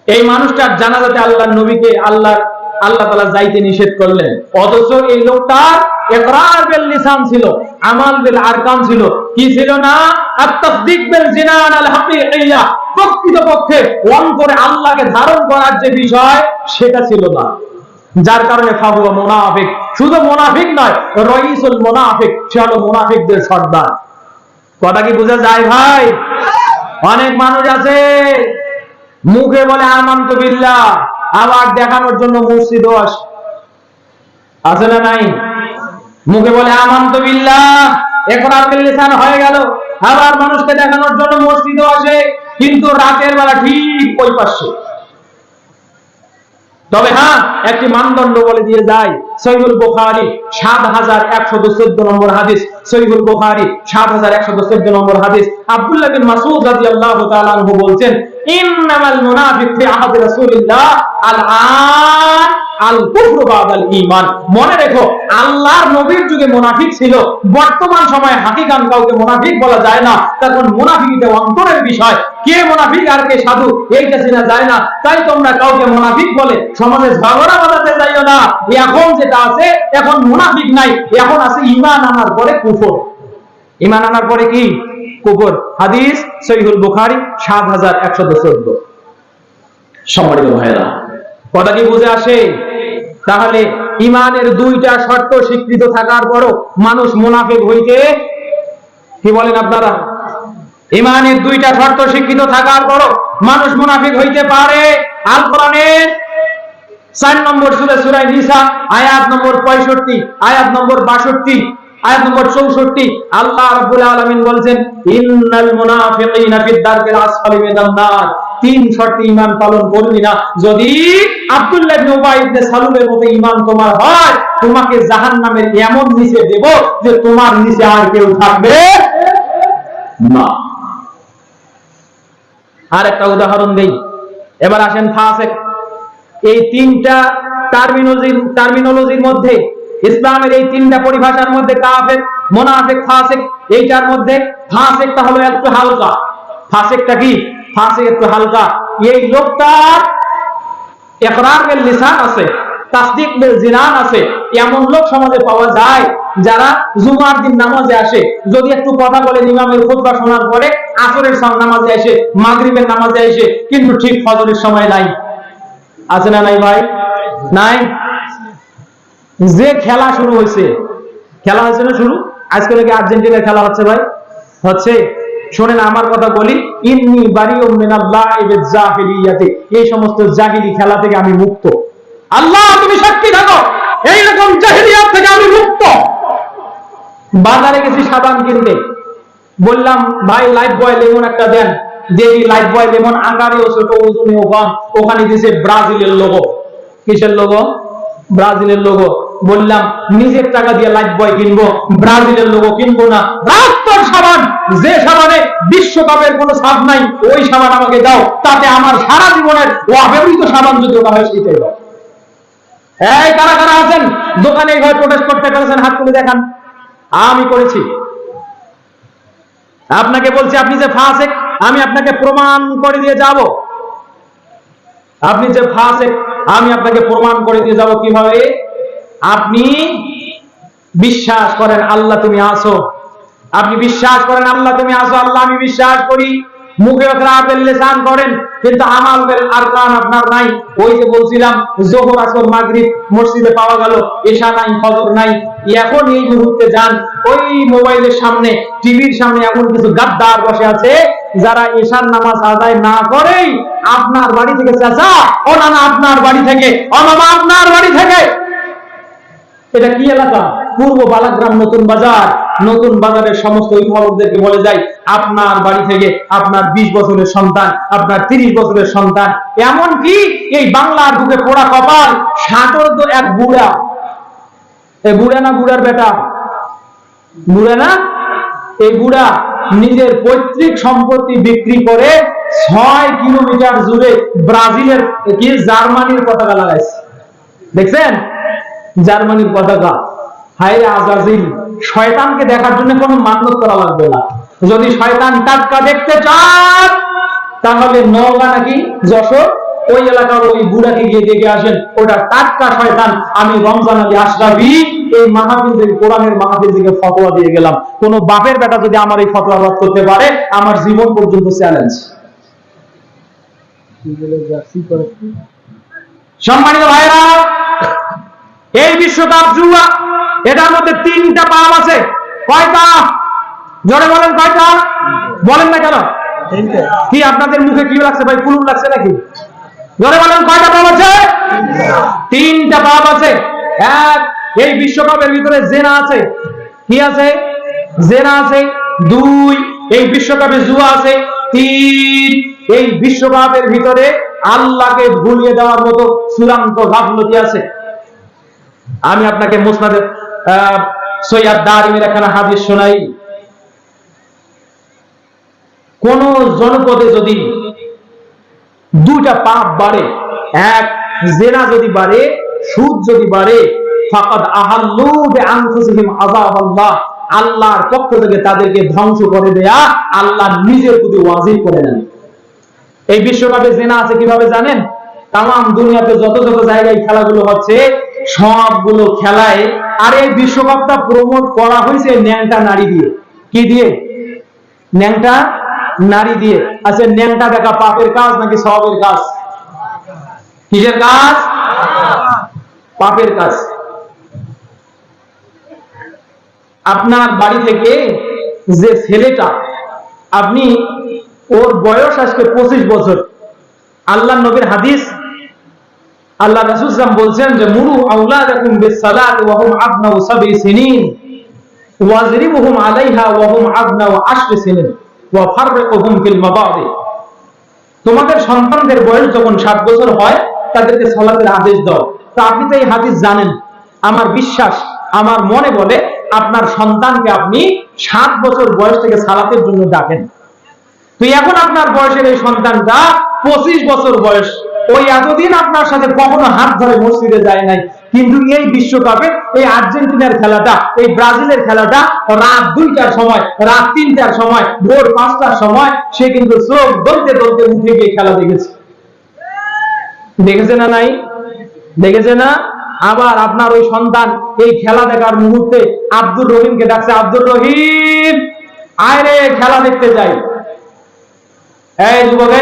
এই মানুষটার জানাজাতে আল্লাহর নবীকে আল্লাহ তাআলা যাইতে নিষেধ করলেন, অথচ এই লোকটার ইকরার বিল লিসান ছিল, আমাল বিল আরকান ছিল। কি ছিল না? আত-তাসদীক বিল জিনান আল হাকীকিয়া, প্রকৃতপক্ষে অন্তরে আল্লাহকে ধারণ করার যে বিষয় সেটা ছিল না। যার কারণে ফাহুয়া মুনাফিক। শুধু মুনাফিক নয়, রাইসুল মুনাফিক, সে হলো মুনাফিকদের সর্দার। কথা কি বোঝা যায় ভাই? অনেক মানুষ আছে মুখে বলে আমানতু বিল্লাহ, আবার দেখানোর জন্য মসজিদও আসে, আছে না নাই? মুখে বলে আমানতু বিল্লাহ, ইকরার বিল লিসান হয়ে গেল, আবার মানুষকে দেখানোর জন্য মসজিদও আসে, কিন্তু রাতের বেলা ঠিক ওই পাশে। তবে হ্যাঁ, একটি মানদণ্ড বলে দিয়ে যায়, সহিহুল বুখারী ৭১১৪ নম্বর হাদিস, সহিহুল বুখারী ৭১১৪ নম্বর হাদিস। আব্দুল্লাহ বিন মাসউদ রাদিয়াল্লাহু তাআলা আনহু বলছেন, ইন্নামাল মুনাফিক ফি আহাদি রাসূলিল্লাহ আল-আন আল কুফরু বাদাল ঈমান। মনে রেখো, আল্লাহর নবীর যুগে মুনাফিক ছিল, বর্তমান সময়ে হাকিকান কাউকে মুনাফিক বলা যায় না। তখন মুনাফিকটা অন্তরের বিষয়, কে মুনাফিক আর কে সাধু এইটা চেনা যায় না। তাই তোমরা কাউকে মুনাফিক বলে সমাজে ঝগড়া বাঁধাতে যাইও না। এখন যেটা আছে, এখন মুনাফিক নাই, এখন আছে ঈমান আনার পরে কুফর। ঈমান আনার পরে কি? কুফর। হাদিস সহিহুল বুখারী ৭১১৪। সম্মানিত ভাইরা, কথা কি বুঝে আসে? তাহলে ঈমানের দুইটা শর্ত স্বীকৃত থাকার পরও মানুষ মুনাফিক হইতে, কি বলেন আপনারা? ঈমানের দুইটা শর্ত স্বীকৃত থাকার পরও মানুষ মুনাফিক হইতে পারে। আল কোরআনের ৪ নম্বর সূরা, সূরা নিসা, আয়াত নম্বর ৬৫, আয়াত নম্বর ৬২, আয়াত নম্বর ৬৪, আল্লাহ রাব্বুল আলামিন বলেন, ইন্নাল মুনাফিকিনা ফিদ দারকিল আসফালি মিনান নার। ৩ শর্তে ঈমান পালন করবি না, যদি আব্দুল্লাহ ইবনে উবাই ইবনে সালুলের মতো ঈমান তোমার হয়, তোমাকে জাহান্নামের এমন নিচে দেব যে তোমার নিচে আর কেউ থাকবে না। আর একটা উদাহরণ দেই। এবার আসেন ফাসিক। এই ৩টা টার্মিনোলজির মধ্যে, ইসলামের এই ৩টা পরিভাষার মধ্যে কাফের, মুনাফিক, ফাসিক, এইটার মধ্যে ফাসিকটা হলো একটু হালকা। ফাসিকটা কি? ফাসিক একটু হালকা। এই লোকটার ইকরার বিল লিসান আছে, তাসদীক বিল জিনান আছে। এমন লোক সমাজে পাওয়া যায় যারা জুমার দিন নামাজে আসে, যদি একটু কথা বলে ইমামের খুতবা শোনার পরে আসরের নামাজে আসে, মাগরিবের নামাজে আসে, কিন্তু ঠিক ফজরের সময় নাই। আছে না নাই ভাই? নাই। যে খেলা শুরু হয়েছে, খেলা হয়েছে না শুরু, আজকে নাকি আর্জেন্টিনার খেলা হচ্ছে ভাই, হচ্ছে। শোনেন আমার কথা বলি, ইন্নী বারিউম মিনাল্লাহি বিজ জাহিলিয়াতি, এই সমস্ত জাহিলি খেলা থেকে আমি মুক্ত। আল্লাহ তুমি সাক্ষী থাকো, এই রকম জাহিলিয়াত থেকে আমি মুক্ত। বাজারে গেছি সাবান কিনতে, বললাম ভাই লাইফ বয় লেমন একটা দেন। দেখি লাইফ বয় লেমন আকারেও ছোট, ওজনেও কম। ওখানে দিয়েছে ব্রাজিলের লোগো। কিসের লোগো? ব্রাজিলের লোগো। বললাম নিজের টাকা দিয়ে লাইফ বয় কিনবো, ব্রাজিলের লোগো কিনবো না। রাস্তার সাবান, যে সাবানে বিশ্বকাপের কোনো ছাপ নাই, ওই সাবান আমাকে দাও, তাতে আমার সারা জীবনের অব্যবহৃত সাবান যদি ওটা হয় সেটাই দাও। এই কারা কারা আছেন দোকানে এইভাবে প্রোটেস্ট করতে পেরেছেন? হাত তুলে দেখান। আমি করেছি। আপনাকে বলছি আপনি যে ফাসিক, আমি আপনাকে প্রমাণ করে দিয়ে যাব। আপনি যে ফাসিক, আমি আপনাকে প্রমাণ করে দিয়ে যাব। কিভাবে? আপনি বিশ্বাস করেন আল্লাহ তুমি আসো, আপনি বিশ্বাস করেন আল্লাহ তুমি আসো, আল্লাহ আমি বিশ্বাস করি, মুখে ইকরার বিল লিসান করেন, কিন্তু আমাল বিল আরকান আপনার নাই। ওই যে বলছিলাম যোহর, আসর, মাগরিব মসজিদে পাওয়া গেল, এশা নাই, ফজর নাই। এখন এই মুহূর্তে যান ওই মোবাইলের সামনে, টিভির সামনে এমন কিছু গাদ্দার বসে আছে যারা এশার নামাজ আদায় না করেই আপনার বাড়ি থেকে, চাচা ও নানা আপনার বাড়ি থেকে, ও মামা আপনার বাড়ি থেকে এটা কি এলাকা? পূর্ব বালাগ্রাম নতুন বাজার। নতুন বাজারের সমস্ত অভিভাবকদেরকে বলে যাই, আপনার বাড়ি থেকে আপনার 20 বছরের সন্তান, আপনার 30 বছরের সন্তান, এমনকি এই বাংলার বুকে পোড়া কপাল 60 তো এক বুড়া, এই বুড়া না বুড়ার বেটা, বুড়া না, এই বুড়া নিজের পৈতৃক সম্পত্তি বিক্রি করে 6 কিলোমিটার জুড়ে ব্রাজিলের কি জার্মানির পতাকা লাগাইছে। দেখছেন জার্মানির পতাকা? হায় আজাজিল, শয়তানকে দেখার জন্য কোনো মান্যত করা লাগবে না। যদি শয়তান টাটকা দেখতে চান তাহলে নওগাঁ নাকি যশোর ওই এলাকার ওই বুড়াকে গিয়ে দেখে আসেন, ওটা টাটকা শয়তান। আমি রমজান আলী আশরাফি এই মাহফিল থেকে, কোরআনের মাহফিল থেকে ফতোয়া দিয়ে গেলাম, কোন বাপের বেটা যদি আমার এই ফতোয়া রদ করতে পারে, আমার জীবন পর্যন্ত চ্যালেঞ্জ। সম্মানিত ভাইরা, এই বিশ্বকাপ জুয়া, এটার মধ্যে 3টা পাপ আছে। কয়টা? জোরে বলেন কয়টা? বলেন না কেন? কি আপনাদের মুখে কি লাগছে ভাই? কুলুম লাগছে নাকি? জোরে বলেন কয়টা পাপ আছে? 3টা পাপ আছে। এক, এই বিশ্বকাপের ভিতরে জেনা আছে। কি আছে? জেনা আছে। 2, এই বিশ্বকাপে জুয়া আছে। 3, এই বিশ্বকাপের ভিতরে আল্লাহকে ভুলিয়ে দেওয়ার মতো চূড়ান্ত গাফলতি আছে। আমি আপনাকে মুসনাদে সৈয়দ দারিমির এখানে হাদিস শোনাই। কোন জনপদে যদি 2টা পাপ বাড়ে, এক জেনা যদি বাড়ে, সুদ যদি বাড়ে, ফাকাদ আহাল্লু বিআনফুসিহিম আযাবাল্লাহ, আল্লাহর পক্ষ থেকে তাদেরকে ধ্বংস করে দেয়া আল্লাহ নিজের প্রতি ওয়াজিব করে নেন। এই বিশ্বকাপে জেনা আছে কিভাবে জানেন? তাম দুনিয়াতে যত যত জায়গায় খেলাগুলো হচ্ছে সবগুলো খেলায়, আর এই বিশ্বকাপটা প্রমোট করা হয়েছে ন্যাংটা নারী দিয়ে। কি দিয়ে? ন্যাংটা নারী দিয়ে। আচ্ছা, ন্যাংটা দেখা পাপের কাজ নাকি সওয়াবের কাজ? কিসের কাজ? পাপের কাজ। আপনার বাড়ি থেকে যে ছেলেটা, আপনি ওর বয়স আজকে 25 বছর, আল্লাহ নবীর হাদিস, আল্লাহ রাসূল সাল্লাল্লাহু আলাইহি ওয়াসাল্লাম বলছেন যে মুরু আওলাদাকুম বিসসালাতি ওয়া হুম আবনাউ 7 সিনিন ওয়াজরিবুহুম আলাইহা ওয়া হুম আবনাউ 10 সিনিন ওয়া ফাররিকুহুম ফিল মাবাদি। তোমাদের সন্তানদের বয়স যখন 7 বছর হয় তাদেরকে সালাতের আদেশ দাও। তো আপনি তো এই হাদিস জানেন, আমার বিশ্বাস, আমার মনে বলে আপনার সন্তানকে আপনি 7 বছর বয়স থেকে সালাতের জন্য ডাকেন। তো এখন আপনার বয়সের এই সন্তানটা 25 বছর বয়স, ওই এতদিন আপনার সাথে কখনো হাত ধরে মসজিদে যায় নাই, কিন্তু এই বিশ্বকাপে এই আর্জেন্টিনার খেলাটা, এই ব্রাজিলের খেলাটা রাত 2টার সময়, রাত 3টার সময়, ভোর 5টার সময় সে কিন্তু চোখ দলতে দলতে উঠে গিয়ে খেলা দেখেছে। দেখেছে না? নাই? দেখেছে না? আবার আপনার ওই সন্তান এই খেলা দেখার মুহূর্তে আব্দুর রহিমকে ডাকছে, আব্দুর রহিম আয় রে খেলা দেখতে যাই। এই যুবক,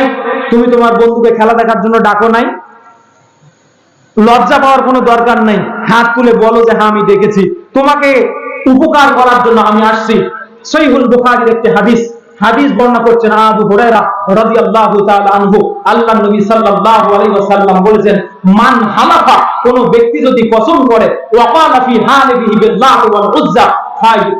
তুমি তোমার বন্ধুকে খেলা দেখার জন্য ডাকো নাই? লজ্জা পাওয়ার কোনো দরকার নাই, হাত তুলে বলো যে হ্যাঁ আমি দেখেছি, তোমাকে উপকার করার জন্য আমি আসছি। সহিহুল বুখারীর একটি হাদিস বর্ণনা করছেন আবু হুরায়রা রাদিয়াল্লাহু তাআলা আনহু, আল্লাহর নবী সাল্লাল্লাহু আলাইহি ওয়াসাল্লাম বলেছেন, মান হালাফা, কোন ব্যক্তি যদি কসম করে, ওয়া ক্বালা ফি হালিহি বিল্লাহি ওয়াল উজ্জা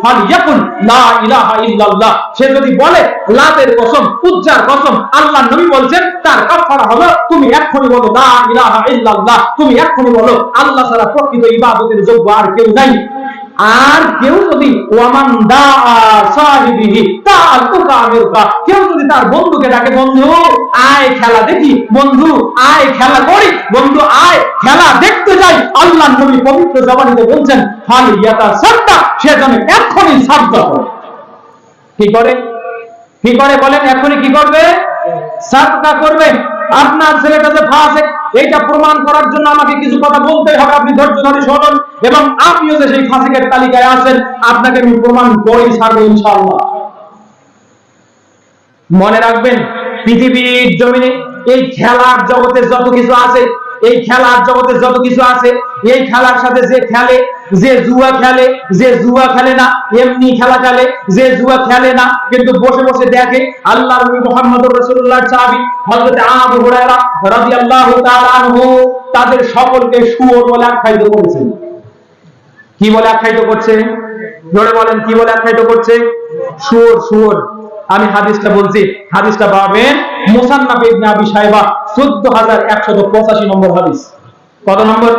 ফালিয়াকুল লা ইলাহা ইল্লাল্লাহ, সে যদি বলে লাতের কসম, উজ্জার কসম, আল্লাহর নবী বলেন তার কাফারা হলো তুমি এক্ষুনি বলো লা ইলাহা ইল্লাল্লাহ, তুমি এক্ষুনি বলো আল্লাহ ছাড়া প্রকৃত ইবাদতের যোগ্য আর কেউ নাই। আর কেউ যদি ওয়ামান দাআ সাহিবিহি তাআতুকা আমিরকা, কেউ যদি তার বন্ধুকে ডাকে, বন্ধু আয় খেলা দেখি, বন্ধু আয় খেলা করি, বন্ধু আয় খেলা দেখতে যাই, আল্লাহর নবী পবিত্র জবানিতে বলছেন ফালিয়াতা সাদকা, সে যেন এক্ষুনি সাদকা করে। কি করে? কি করে বলেন? এক্ষুনি কি করবে? সাদকা করবে। আপনার ছেলেটা যে ফাসিক, এইটা প্রমাণ করার জন্য আমাকে কিছু কথা বলতে হবে, আপনি ধৈর্য ধরে শুনুন, এবং আপনিও যে সেই ফাসিকের তালিকায় আছেন আপনাকে আমি প্রমাণ করে ছাড়বো ইনশাআল্লাহ। মনে রাখবেন, পৃথিবীর জমিনে এই খেলার জগতে যত কিছু আছে, এই খেলার জগতে যত কিছু আছে, এই খেলার সাথে যে খেলে, যে জুয়া খেলে, যে জুয়া খেলে না, এমনি খেলা খেলে, যে জুয়া খেলে না কিন্তু বসে বসে দেখে, আল্লাহর নবী মুহাম্মদুর রাসূলুল্লাহর সাহাবী হযরত আবু হুরায়রা রাদিয়াল্লাহু তাআলা আনহু তাদের সকলকে শুয়োর বলে আখ্যায়িত করেছেন। কি বলে আখ্যায়িত করছে? জোরে বলেন, কি বলে আখ্যায়িত করছে? শুয়োর, শুয়োর। আমি হাদিসটা বলছি, হাদিসটা পাবেন মুসান্নাফ ইবনে আবি শায়বা 14185 নম্বর হাদিস। কত নম্বর?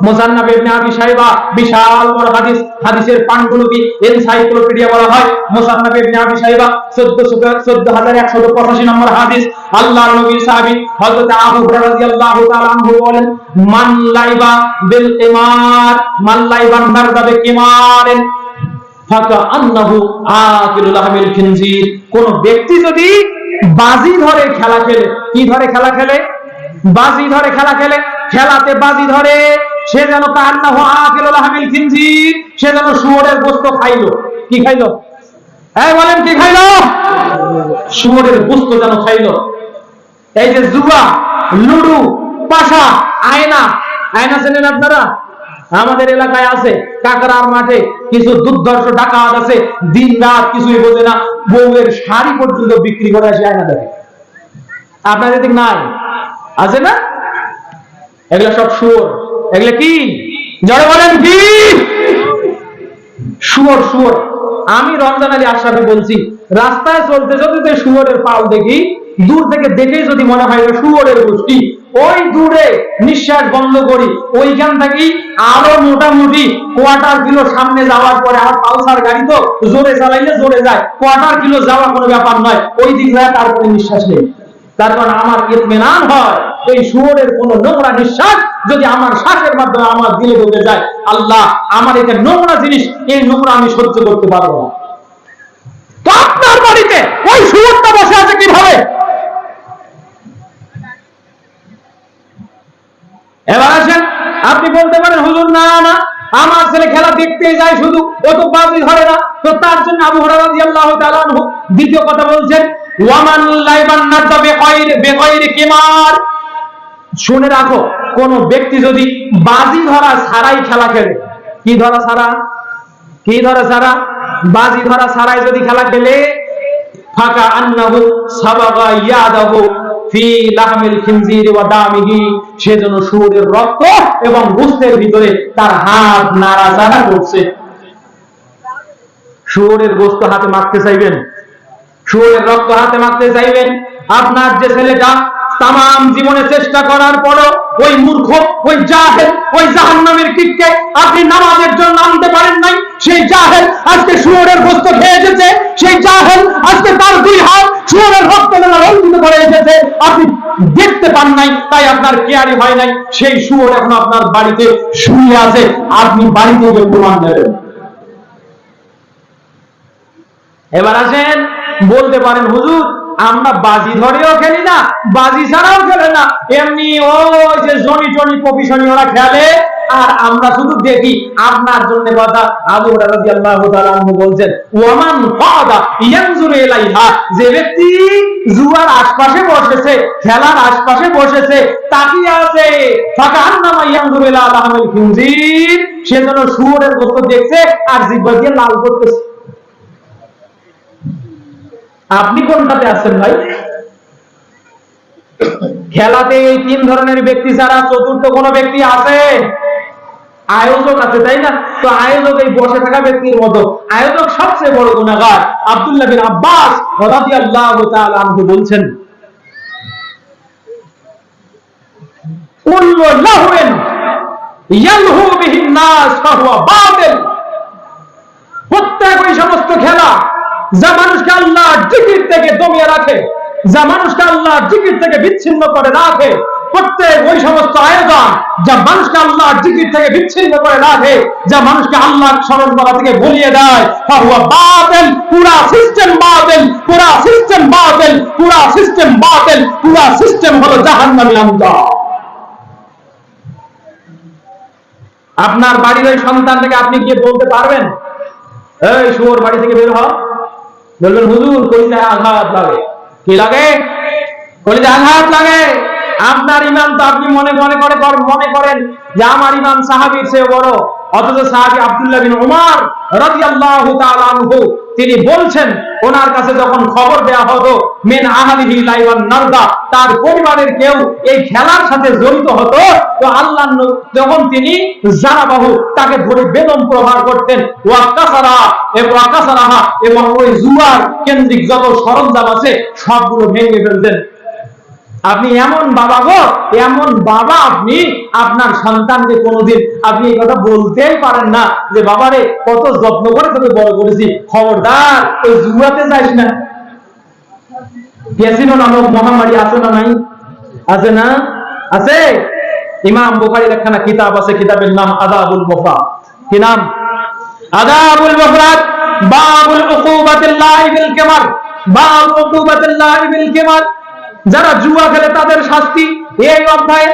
মুসান্নাফ ইবনে আবি শায়বা, বিশাল বড় হাদিস, হাদিসের পান্ডুলিপি, এনসাইক্লোপিডিয়া বলা হয় মুসান্নাফ ইবনে আবি শায়বা, 14185 নম্বর হাদিস। আল্লাহর নবীর সাহাবী হযরত আবু হুরায়রা রাদিয়াল্লাহু তাআলা আনহু বলেন, মান লাইবা বিল কিমার, মান লাইবা নারদা বিল কিমারেন ফাকা আন্নাহু আকিলু লাহমিল খিনজির। কোন ব্যক্তি যদি বাজি ধরে খেলা খেলে, কি ধরে খেলা খেলে? বাজি ধরে খেলা খেলে, খেলাতে বাজি ধরে, সে যেন কান্নাহু আকিলু লাহমিল খিনজির, সে যেন শুয়োরের গোশত খাইলো। কি খাইলো? এই বলেন, কি খাইলো? শুয়োরের গোশত যেন খাইলো। এই যে জুয়া, লুডু, পাশা, আয়না, আয়না চেনেন আপনারা? আমাদের এলাকায় আছে, কাকরার মাঠে কিছু দুর্ধর্ষ ডাকাত আছে, দিন রাত কিছুই বোঝে না, বউয়ের শাড়ি পর্যন্ত বিক্রি করে আসে আয়না দেখে। আপনাদের দিক নাই? আছে না? এগুলা সব শুয়োর। এগুলা কি? জোরে বলেন, কি? শুয়োর, শুয়োর। আমি রমজান আলী আশরাফি বলছি, রাস্তায় চলতে চলতে শুয়োরের পাল দেখি, দূর থেকে দেখেই যদি মনে হয় শুয়োরের গোষ্ঠী, ওই দূরে নিঃশ্বাস বন্ধ করি, ওইখান থেকে আরো মোটামুটি কোয়ার্টার কিলো সামনে যাওয়ার পরে, আমার পালসার গাড়ি তো জোরে চালাইলে জোরে যায়, কোয়ার্টার কিলো যাওয়া কোনো ব্যাপার নয়, ওই দিক যায় তারপরে নিঃশ্বাস নেই। তার কারণ আমার ইতমিনান হয় এই শুয়োরের কোন নোংরা নিঃশ্বাস যদি আমার শ্বাসের মাধ্যমে আমার দিলে ঢুকে যায়, আল্লাহ আমার এটা নোংরা জিনিস, এই নোংরা আমি সহ্য করতে পারবো না। তো আপনার বাড়িতে ওই শুয়োরটা বসে আছে কিভাবে? এবার আসেন, আপনি বলতে পারেন হুজুর না না, আমার ছেলে খেলা দেখতে যায় শুধু, ও তো বাজি ধরে না। তো তার জন্য আবু হুরায়রা রাদিয়াল্লাহু তাআলা আনহু দ্বিতীয় কথা বলছেন, ওয়ামান লাইবান নাদা বিগাইরি কিমার। শুনে রাখো, কোন ব্যক্তি যদি বাজি ধরা ছাড়াই খেলা খেলে, কি ধরা ছাড়া? কি ধরা ছাড়া? বাজি ধরা ছাড়াই যদি খেলা খেলে, ফাকা আন্নাহু সাবাগা ইয়াদাহু ফি লাহমিল খিনজির ওয়া দামিহি, সেজন্য শুয়োরের রক্ত এবং গোশতের ভিতরে তার হাত নাড়াচাড়া করছে। শুয়োরের গোশত হাতে মাখতে চাইবেন? শুয়োরের রক্ত হাতে মাখতে চাইবেন? আপনার যে ছেলেটা তাম জীবনে চেষ্টা করার পরও ওই মূর্খ, ওই জাহেল, ওই জাহান্নামের কিটকে আপনি নামাজের জন্য আনতে পারেন নাই, সেই জাহেল আজকে শুয়োরের গোশত খেয়ে এসেছে, সেই জাহেল আজকে তার দুই হাত শুয়োরের রক্ত দ্বারা রঞ্জিত করে এসেছে, আপনি দেখতে পান নাই, তাই আপনার কেয়ারি হয় নাই, সেই শুয়োর এখন আপনার বাড়িতে শুয়ে আছে, আপনি বাড়িতে গিয়ে প্রমাণ দেবেন। এবার আসেন, বলতে পারেন হুজুর আমরা বাজি ধরেও খেলি না, বাজি ছাড়াও খেলে না, এমনি ওই যে জনি টনি প্রফেশনি ওরা খেলে, আর আমরা শুধু দেখি। আপনার জন্য কথা, আবু হুরায়রা রাদিয়াল্লাহু তাআলা আনহু বলছেন, ওয়ামান ফাদা ইয়ানজুরু ইলাইহা, যে ব্যক্তি জুয়ার আশপাশে বসেছে, খেলার আশপাশে বসেছে, তাকিয়ে আছে, ফাকা আন্নামা ইয়ানজুরু ইলা লাহমিল খিনজির, সে যেন শুয়োরের গোশত দেখছে আর জিহ্বা দিয়ে লাল করতেছে। আপনি কোনটাতে আছেন ভাই? খেলাতে এই তিন ধরনের ব্যক্তি ছাড়া চতুর্থ কোন ব্যক্তি আছে? আয়োজক আছে, তাই না? তো আয়োজক এই বসে থাকা ব্যক্তির মতো, আয়োজক সবচেয়ে বড় গুনাহগার। আব্দুল্লাহ বিন আব্বাস রাদিয়াল্লাহু তাআলা আনহু বলছেন, কুল্লু লাহওয়িন ইয়ালহু বিহিন নাস ফাহুয়া বাতিল। প্রত্যেক ওই সমস্ত খেলা যা মানুষকে আল্লাহর জিকির থেকে দমিয়ে রাখে, যা মানুষকে আল্লাহর জিকির থেকে বিচ্ছিন্ন করে রাখে, প্রত্যেক ওই সমস্ত আয়োজন যা মানুষকে আল্লাহর জিকির থেকে বিচ্ছিন্ন করে রাখে, যা মানুষকে আল্লাহর স্মরণ করা থেকে ভুলিয়ে দেয়, ফাহুয়া বাতিল। পুরা সিস্টেম বাতিল, পুরা সিস্টেম বাতিল, পুরা সিস্টেম বাতিল, পুরা সিস্টেম হলো জাহান্নামী আমজা। আপনার বাড়ির ওই সন্তানটাকে আপনি গিয়ে বলতে পারবেন, এই শুয়োর বাড়ি থেকে বের হ? বলবেন হুজুর কলিজায় আঘাত লাগে। কি লাগে? কলিজায় আঘাত লাগে। আপনার ইমান তো আপনি মনে করেন যে আমার ইমান সাহাবীর চেয়ে বড়, অথচ সাহাবী আব্দুল্লাহ বিন উমর রাদিয়াল্লাহু তাআলা আনহু তিনি বলছেন, ওনার কাছে যখন খবর দেয়া হতো মিন আহলিহি লাইওয়ান নারদা, তার পরিবারের কেউ এই খেলার সাথে জড়িত হতো, তো আল্লাহ যখন তিনি জারাবাহু তাকে ধরে বেদম প্রহার করতেন, ওয়া কাসারাহা এবং ওই জুয়ার কেন্দ্রিক যত সরঞ্জাম আছে সবগুলো ভেঙে ফেলতেন। আপনি এমন বাবা গো, এমন বাবা আপনি, আপনার সন্তানকে কোনোদিন আপনি এই কথা বলতেই পারেন না যে বাবারে কত যত্ন করে তোকে বড় করেছি, খবরদার ওই জুয়াতে যাইস না। ক্যাসিনো নামক মহামারী আছে না নাই? আছে না? আছে। ইমাম বুখারীর একখানা কিতাব আছে, কিতাবের নাম আদাবুল মুফরাদ। কি নাম? আদাবুল মুফরাদ। বাবুল উকুবাতিল্লাহি বিল কিমার, বাব উকুবাতিল্লাহি বিল কিমার, যারা জুয়া খেলে তাদের শাস্তি। এই অধ্যায়ে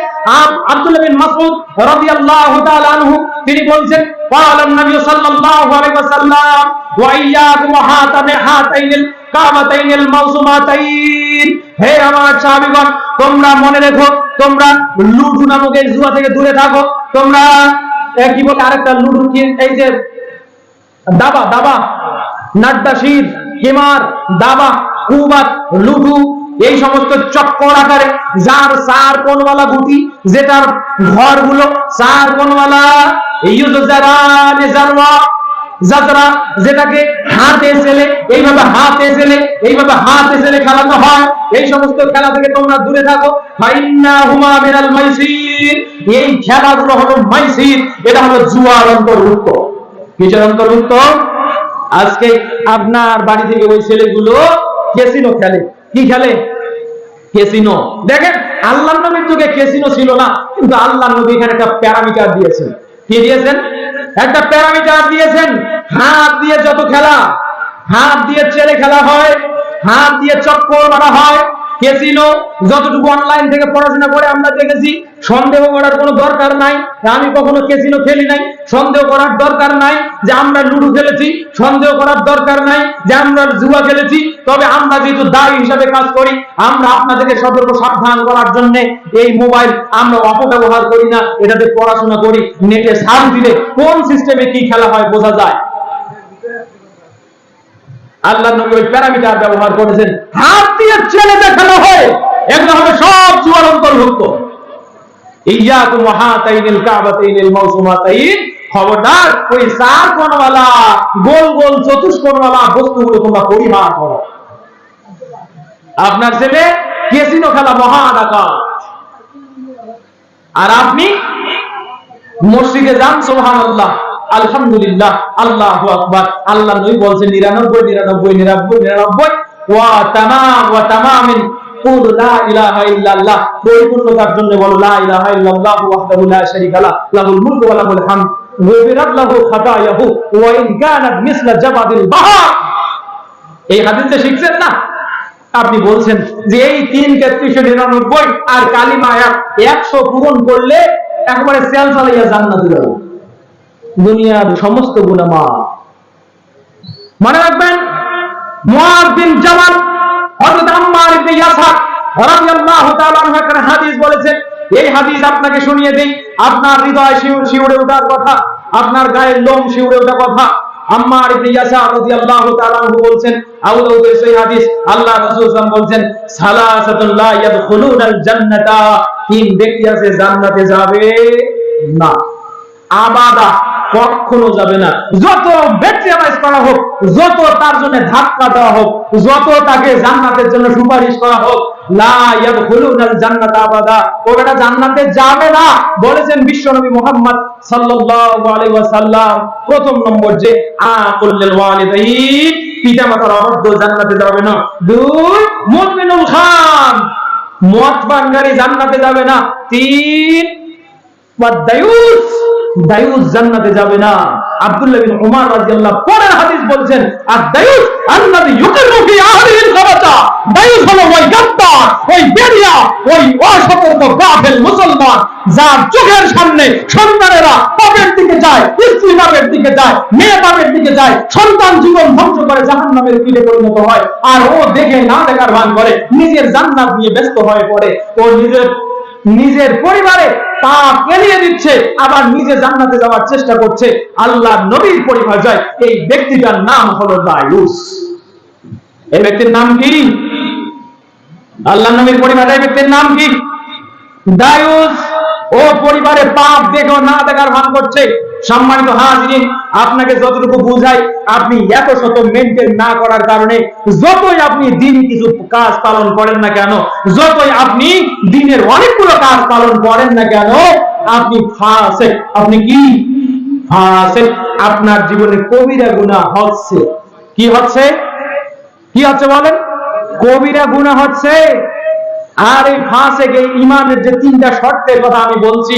আব্দুল্লাহ বিন মাসউদ রাদিয়াল্লাহু তাআলা আনহু তিনি বলেন, قال النبي صلى الله عليه وسلم واياكم هاتين الكعبتين الموسومتين, হে আমার সাহাবীগণ তোমরা মনে রেখো, তোমরা লুডু নামক এই জুয়া থেকে দূরে থাকো। তোমরা কি বলে আরেকটা লুডু, কি এই যে দাবা, দাবা, নাড্ডাশির, কিমার, দাবা, কুবাত, লুডু, এই সমস্ত চক্কর আকারে যার চার কোণওয়ালা গুটি, যেটার ঘরগুলো চার কোণওয়ালা, যেটাকে হাতে ছেলে এইভাবে হাতে ছেলে এইভাবে হাতে ছেলে খেলানো হয়, এই সমস্ত খেলা থেকে তোমরা দূরে থাকো। ফাইন্নাহুমা মিনাল মাইসির, এই খেলাগুলো হলো মাইসির, এটা হলো জুয়ার অন্তর্ভুক্ত। কিসের অন্তর্ভুক্ত? আজকে আপনার বাড়ি থেকে ওই ছেলেগুলো ক্যাসিনো খেলে। কি খেলে? ক্যাসিনো। দেখেন আল্লাহর নবীর যুগে ক্যাসিনো ছিল না, কিন্তু আল্লাহর নবী এখানে একটা প্যারামিটার দিয়েছেন। কি দিয়েছেন? একটা প্যারামিটার দিয়েছেন। হাত দিয়ে যত খেলা, হাত দিয়ে ছেলে খেলা হয়, হাত দিয়ে চক্কর মারা হয়। ক্যাসিনো যতটুকু অনলাইন থেকে পড়াশোনা করে আমরা দেখেছি, সন্দেহ করার কোনো দরকার নাই। আমি কখনো ক্যাসিনো খেলি নাই, সন্দেহ করার দরকার নাই যে আমরা লুডু খেলেছি, সন্দেহ করার দরকার নাই যে আমরা জুয়া খেলেছি। তবে আমরা যেহেতু দায়ী হিসাবে কাজ করি, আমরা আপনাদেরকে সতর্ক সাবধান করার জন্য এই মোবাইল আমরা অপব্যবহার করি না, এটাতে পড়াশোনা করি। নেটে সার্চ দিলে কোন সিস্টেমে কি খেলা হয় বোঝা যায়। আল্লাহ নবী ওই প্যারামিটার ব্যবহার করেছেন। হাত দিয়ে ছেলে দেখানো হয়, এগুলো হবে সব জুয়ার অন্তর্ভুক্ত। ইয়াকুম হাতাইনিল কাবাতাইনিল মাউসুমাতাইন, খবরদার ওই চার কোণওয়ালা গোল গোল চতুষ্কোণওয়ালা বস্তুগুলো তোমরা পরিহার করো। আপনার ছেলে ক্যাসিনো খেলা মহা ডাকাত, আর আপনি মসজিদে যান, সুবহানাল্লাহ, আলহামদুলিল্লাহ, আল্লাহু আকবার। আল্লাহ নবী বলেন 99 ওয়া তামামিন কুল লা ইলাহা ইল্লাল্লাহ, পরিপূর্ণতার জন্য বলো লা ইলাহা ইল্লাল্লাহু ওয়াহদাহু লা শারীকা লাহু লাহুল মুলকু ওয়া লাহুল হামদ ওয়া লাহু খাতায়াহু ওয়া ইন কানাত মিসলা জাবাদিল বাহর। এই হাদিসে শিখছেন না? আপনি বলছেন যে এই 3 কে 399 আর কালিমা 100 পূরণ করলে একবারে সেল চালাইয়া জান্নাতে যাব, দুনিয়ার সমস্ত গুনাহ মাফ। মনে রাখবেন, মুআয বিন জামাল হযরত আম্মার ইবনে ইয়াসার রাদিয়াল্লাহু তাআলা আনহু একটা হাদিস বলেছেন। এই হাদিস আপনাকে শুনিয়ে দেই, আপনার হৃদয় শিউরে ওঠার কথা, আপনার গায়ের লোম শিউরে ওঠার কথা। আম্মার ইবনে ইয়াসার রাদিয়াল্লাহু তাআলা আনহু বলেন, আবু দাউদের সহিহ হাদিস, আল্লাহ রাসূল সাল্লাল্লাহু আলাইহি ওয়াসাল্লাম বলেন, সালাসাতুল লা ইয়াদখুলুনাল জান্নাতা, 3 ব্যক্তি আছে জান্নাতে যাবে না, আবাদা কখনো যাবে না। যত বেট্রিয়ালাইজ করা হোক, যত তার জন্য ধাক্কা দেওয়া হোক, যত তাকে জান্নাতের জন্য সুপারিশ করা হোক, লা ইয়াদখুলুনাল জান্নাতা আবাদা, ওটা জান্নাতে যাবে না। বলেছেন বিশ্বনবী মুহাম্মদ সাল্লাল্লাহু আলাইহি ওয়াসাল্লাম, প্রথম নম্বর যে আকুল লিল ওয়ালিদাইন, পিতামাতার অবাধ্য জান্নাতে যাবে না। 2 মুমিনুল খান, মদ পানকারী জান্নাতে যাবে না। 3 ওয়াদায়ুস, দায়ুস জান্নাতে যাবে না। আব্দুল্লাহ বিন উমর রাদিয়াল্লাহু পরের হাদিস বলছেন, আদ-দায়ুস আল্লাযী ইউকিরু ফি আহলিল খাবাতা, দায়ুস হলো ওই গাদ্দার, ওই বেরিয়া, ওই অসতর্ক গাফেল মুসলমান যার চোখের সামনে সন্তানেরা পাপের দিকে যায়, স্ত্রী পাপের দিকে যায়, মেয়ে পাপের দিকে যায়, সন্তান জীবন ধ্বংস করে জাহান্নামের তীরে পরিণত হয়, আর ও দেখে না দেখার ভান করে নিজের জান্নাত নিয়ে ব্যস্ত হয়ে পড়ে। ও নিজের নিজের পরিবারে পাপ এড়িয়ে দিচ্ছে, আবার নিজে জান্নাতে যাওয়ার চেষ্টা করছে, আল্লাহর নবীর পরিভাষায় এই ব্যক্তিটার নাম হলো দায়ুস। এই ব্যক্তির নাম কি? আল্লাহর নবীর পরিভাষায় ব্যক্তির নাম কি? দায়ুস। ও পরিবারে পাপ দেখো না দেখার ভান করছে। সম্মানিত হাজিরিন, আপনাকে যতটুকু বুঝাই, আপনি এত শত মেনটেন না করার কারণে যতই আপনি দিন কিছু কাজ পালন করেন না কেন, যতই আপনি দিনের অনেকগুলো কাজ পালন করেন না কেন, আপনি ফাসিক। আপনি কি? ফাসিক। আপনার জীবনে কবিরা গুনাহ হচ্ছে। কি হচ্ছে? কি হচ্ছে বলেন? কবিরা গুনাহ হচ্ছে। আর এই ফাসিক, এই ঈমানের যে তিনটা শর্তের কথা আমি বলছি,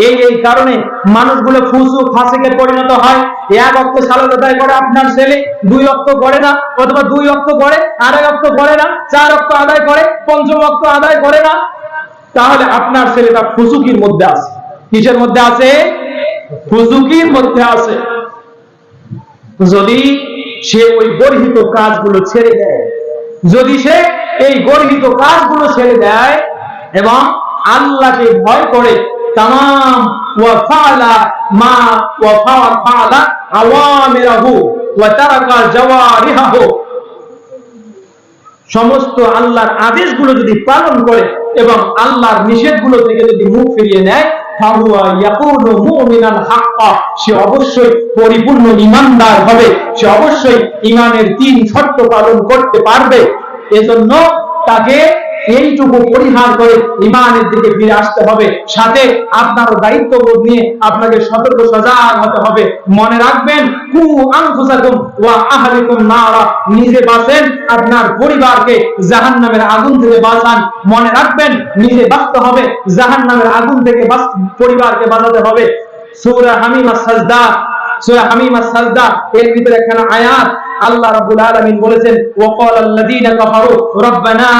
এই কারণে মানুষগুলো ফুসুক ফাসিকে পরিণত হয়। এক ওয়াক্ত সালাত আদায় করে আপনার ছেলে, 2 ওয়াক্ত করে না, অথবা 2 ওয়াক্ত করে, 2.5 ওয়াক্ত করে না, 4 ওয়াক্ত আদায় করে, 5ম ওয়াক্ত আদায় করে না, তাহলে আপনার ছেলেটা ফুসুকির মধ্যে আছে। কিসের মধ্যে আছে? ফুসুকির মধ্যে আছে। যদি সে ওই গর্হিত কাজগুলো ছেড়ে দেয়, যদি সে এই গর্হিত কাজগুলো ছেড়ে দেয় এবং আল্লাহকে ভয় করে, তামাম ওয়া ফাআলা মা ওয়া ফাআলা আওয়ামিরাহু ওয়া তারাকা জাওয়ারিহাহু, সমস্ত আল্লাহর আদেশগুলো যদি পালন করে এবং আল্লাহর নিষেধগুলো থেকে যদি মুখ ফিরিয়ে নেয়, ফাহুয়া ইয়াকুনু মুমিনান হাক্কা, সে অবশ্যই পরিপূর্ণ ঈমানদার হবে, সে অবশ্যই ঈমানের 3 শর্ত পালন করতে পারবে। এজন্য তাকে এইটুকু পরিহার করে ঈমানের দিকে ফিরে আসতে হবে। সাথে আপনারও দায়িত্ববোধ নিয়ে আপনাকে সতর্ক সজাগ হতে হবে। মনে রাখবেন, কু আনফুসাকুম ওয়া আহলিকুম নারা, নিজে বাঁচেন, আপনার পরিবারকে জাহান্নামের আগুন থেকে বাঁচান। মনে রাখবেন, নিজে বাঁচতে হবে, জাহান্নামের আগুন থেকে পরিবারকে বাঁচাতে হবে। সূরা হামিমা সাজদা, সূরা হামিমা সাজদা এর ভিতরে একখানা আয়াত আল্লাহ রাব্বুল আলামিন বলেছেন, ওয়াকাল আল্লাযীনা কাফারু রব্বানা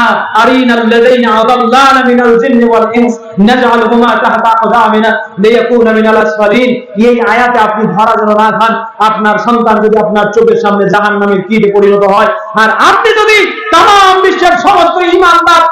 আরিনাল্লাযীনা আদাল্লানা মিনাল জিন্নি ওয়াল ইনস নাজআলহুমা তাহতা আকদামিনা লিয়াকুনা মিনাল আসফালিন। এই আয়াতে আপনি ধরা যেন না খান। আপনার সন্তান যদি আপনার চোখের সামনে জাহান্নামের কীটে পরিণত হয়, আর আপনি যদি তামাম বিশ্বের সমস্ত ঈমানদার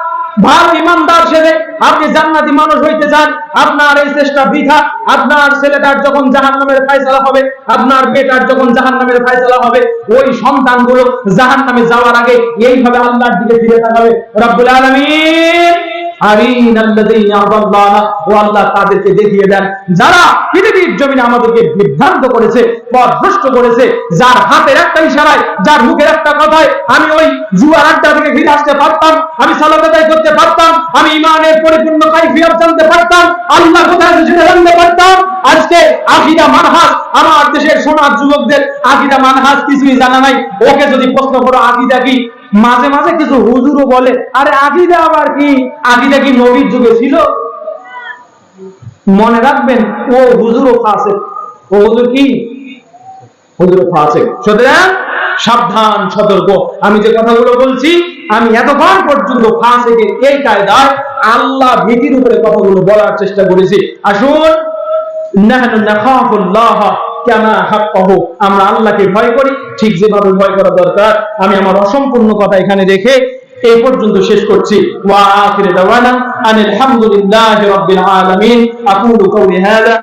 ভালো ঈমানদার সেজে আপনি জান্নাতি মানুষ হইতে চান, আপনার এই চেষ্টা বৃথা। আপনার ছেলেটার যখন জাহান্নামের ফয়সালা হবে, আপনার বেটার যখন জাহান্নামের ফয়সালা হবে, ওই সন্তানগুলো জাহান্নামে যাওয়ার আগে এইভাবে আল্লাহর দিকে ফিরে তাকাবে, রব্বুল আলামিন আরিনাল্লাযীনা আদাল্লানা, ও আল্লাহ তাদেরকে দেখিয়ে দেন যারা পৃথিবীর জমিনে আমাদেরকে বিভ্রান্ত করেছে, পথভ্রষ্ট করেছে, যার হাতের একটা ইশারায়, যার মুখের একটা কথায় আমি ওই জুয়ার আড্ডা থেকে ফিরে আসতে পারতাম, আমি সালাত আদায় করতে পারতাম, আমি ঈমানের পরিপূর্ণ কাইফিয়ত জানতে পারতাম, আল্লাহ কোথায় সেটা জানতে পারতাম। আজকে আকীদা মানহাজ, আমার দেশের সমাজ যুবকদের আকীদা মানহাজ কিছুই জানা নাই। ওকে যদি প্রশ্ন করো আকীদা কি, মাঝে মাঝে কিছু হুজুরও বলে, আরে আকীদা আবার কি? আকীদা কি নবীর যুগে ছিল? মনে রাখবেন, ও হুজুরও ফাসিক। ও হুজুর কি? হুজুরও ফাসিক। সুতরাং সাবধান, সতর্ক। আমি যে কথাগুলো বলছি, আমি এতক্ষণ পর্যন্ত ফাসিকের এই কায়দায় আল্লাহ ভীতির উপরে কথাগুলো বলার চেষ্টা করেছি। আসুন, নাহনু নাখাফুল্লাহ কামা হাক্কাহু, আমরা আল্লাহকে ভয় করি ঠিক যেভাবে ভয় করা দরকার। আমি আমার অসম্পূর্ণ কথা এখানে রেখে এই পর্যন্ত শেষ করছি। ওয়া আখিরু দাওয়ানা আনিল হামদুলিল্লাহি রাব্বিল আলামিন। আকুলু কাওলি হাযা।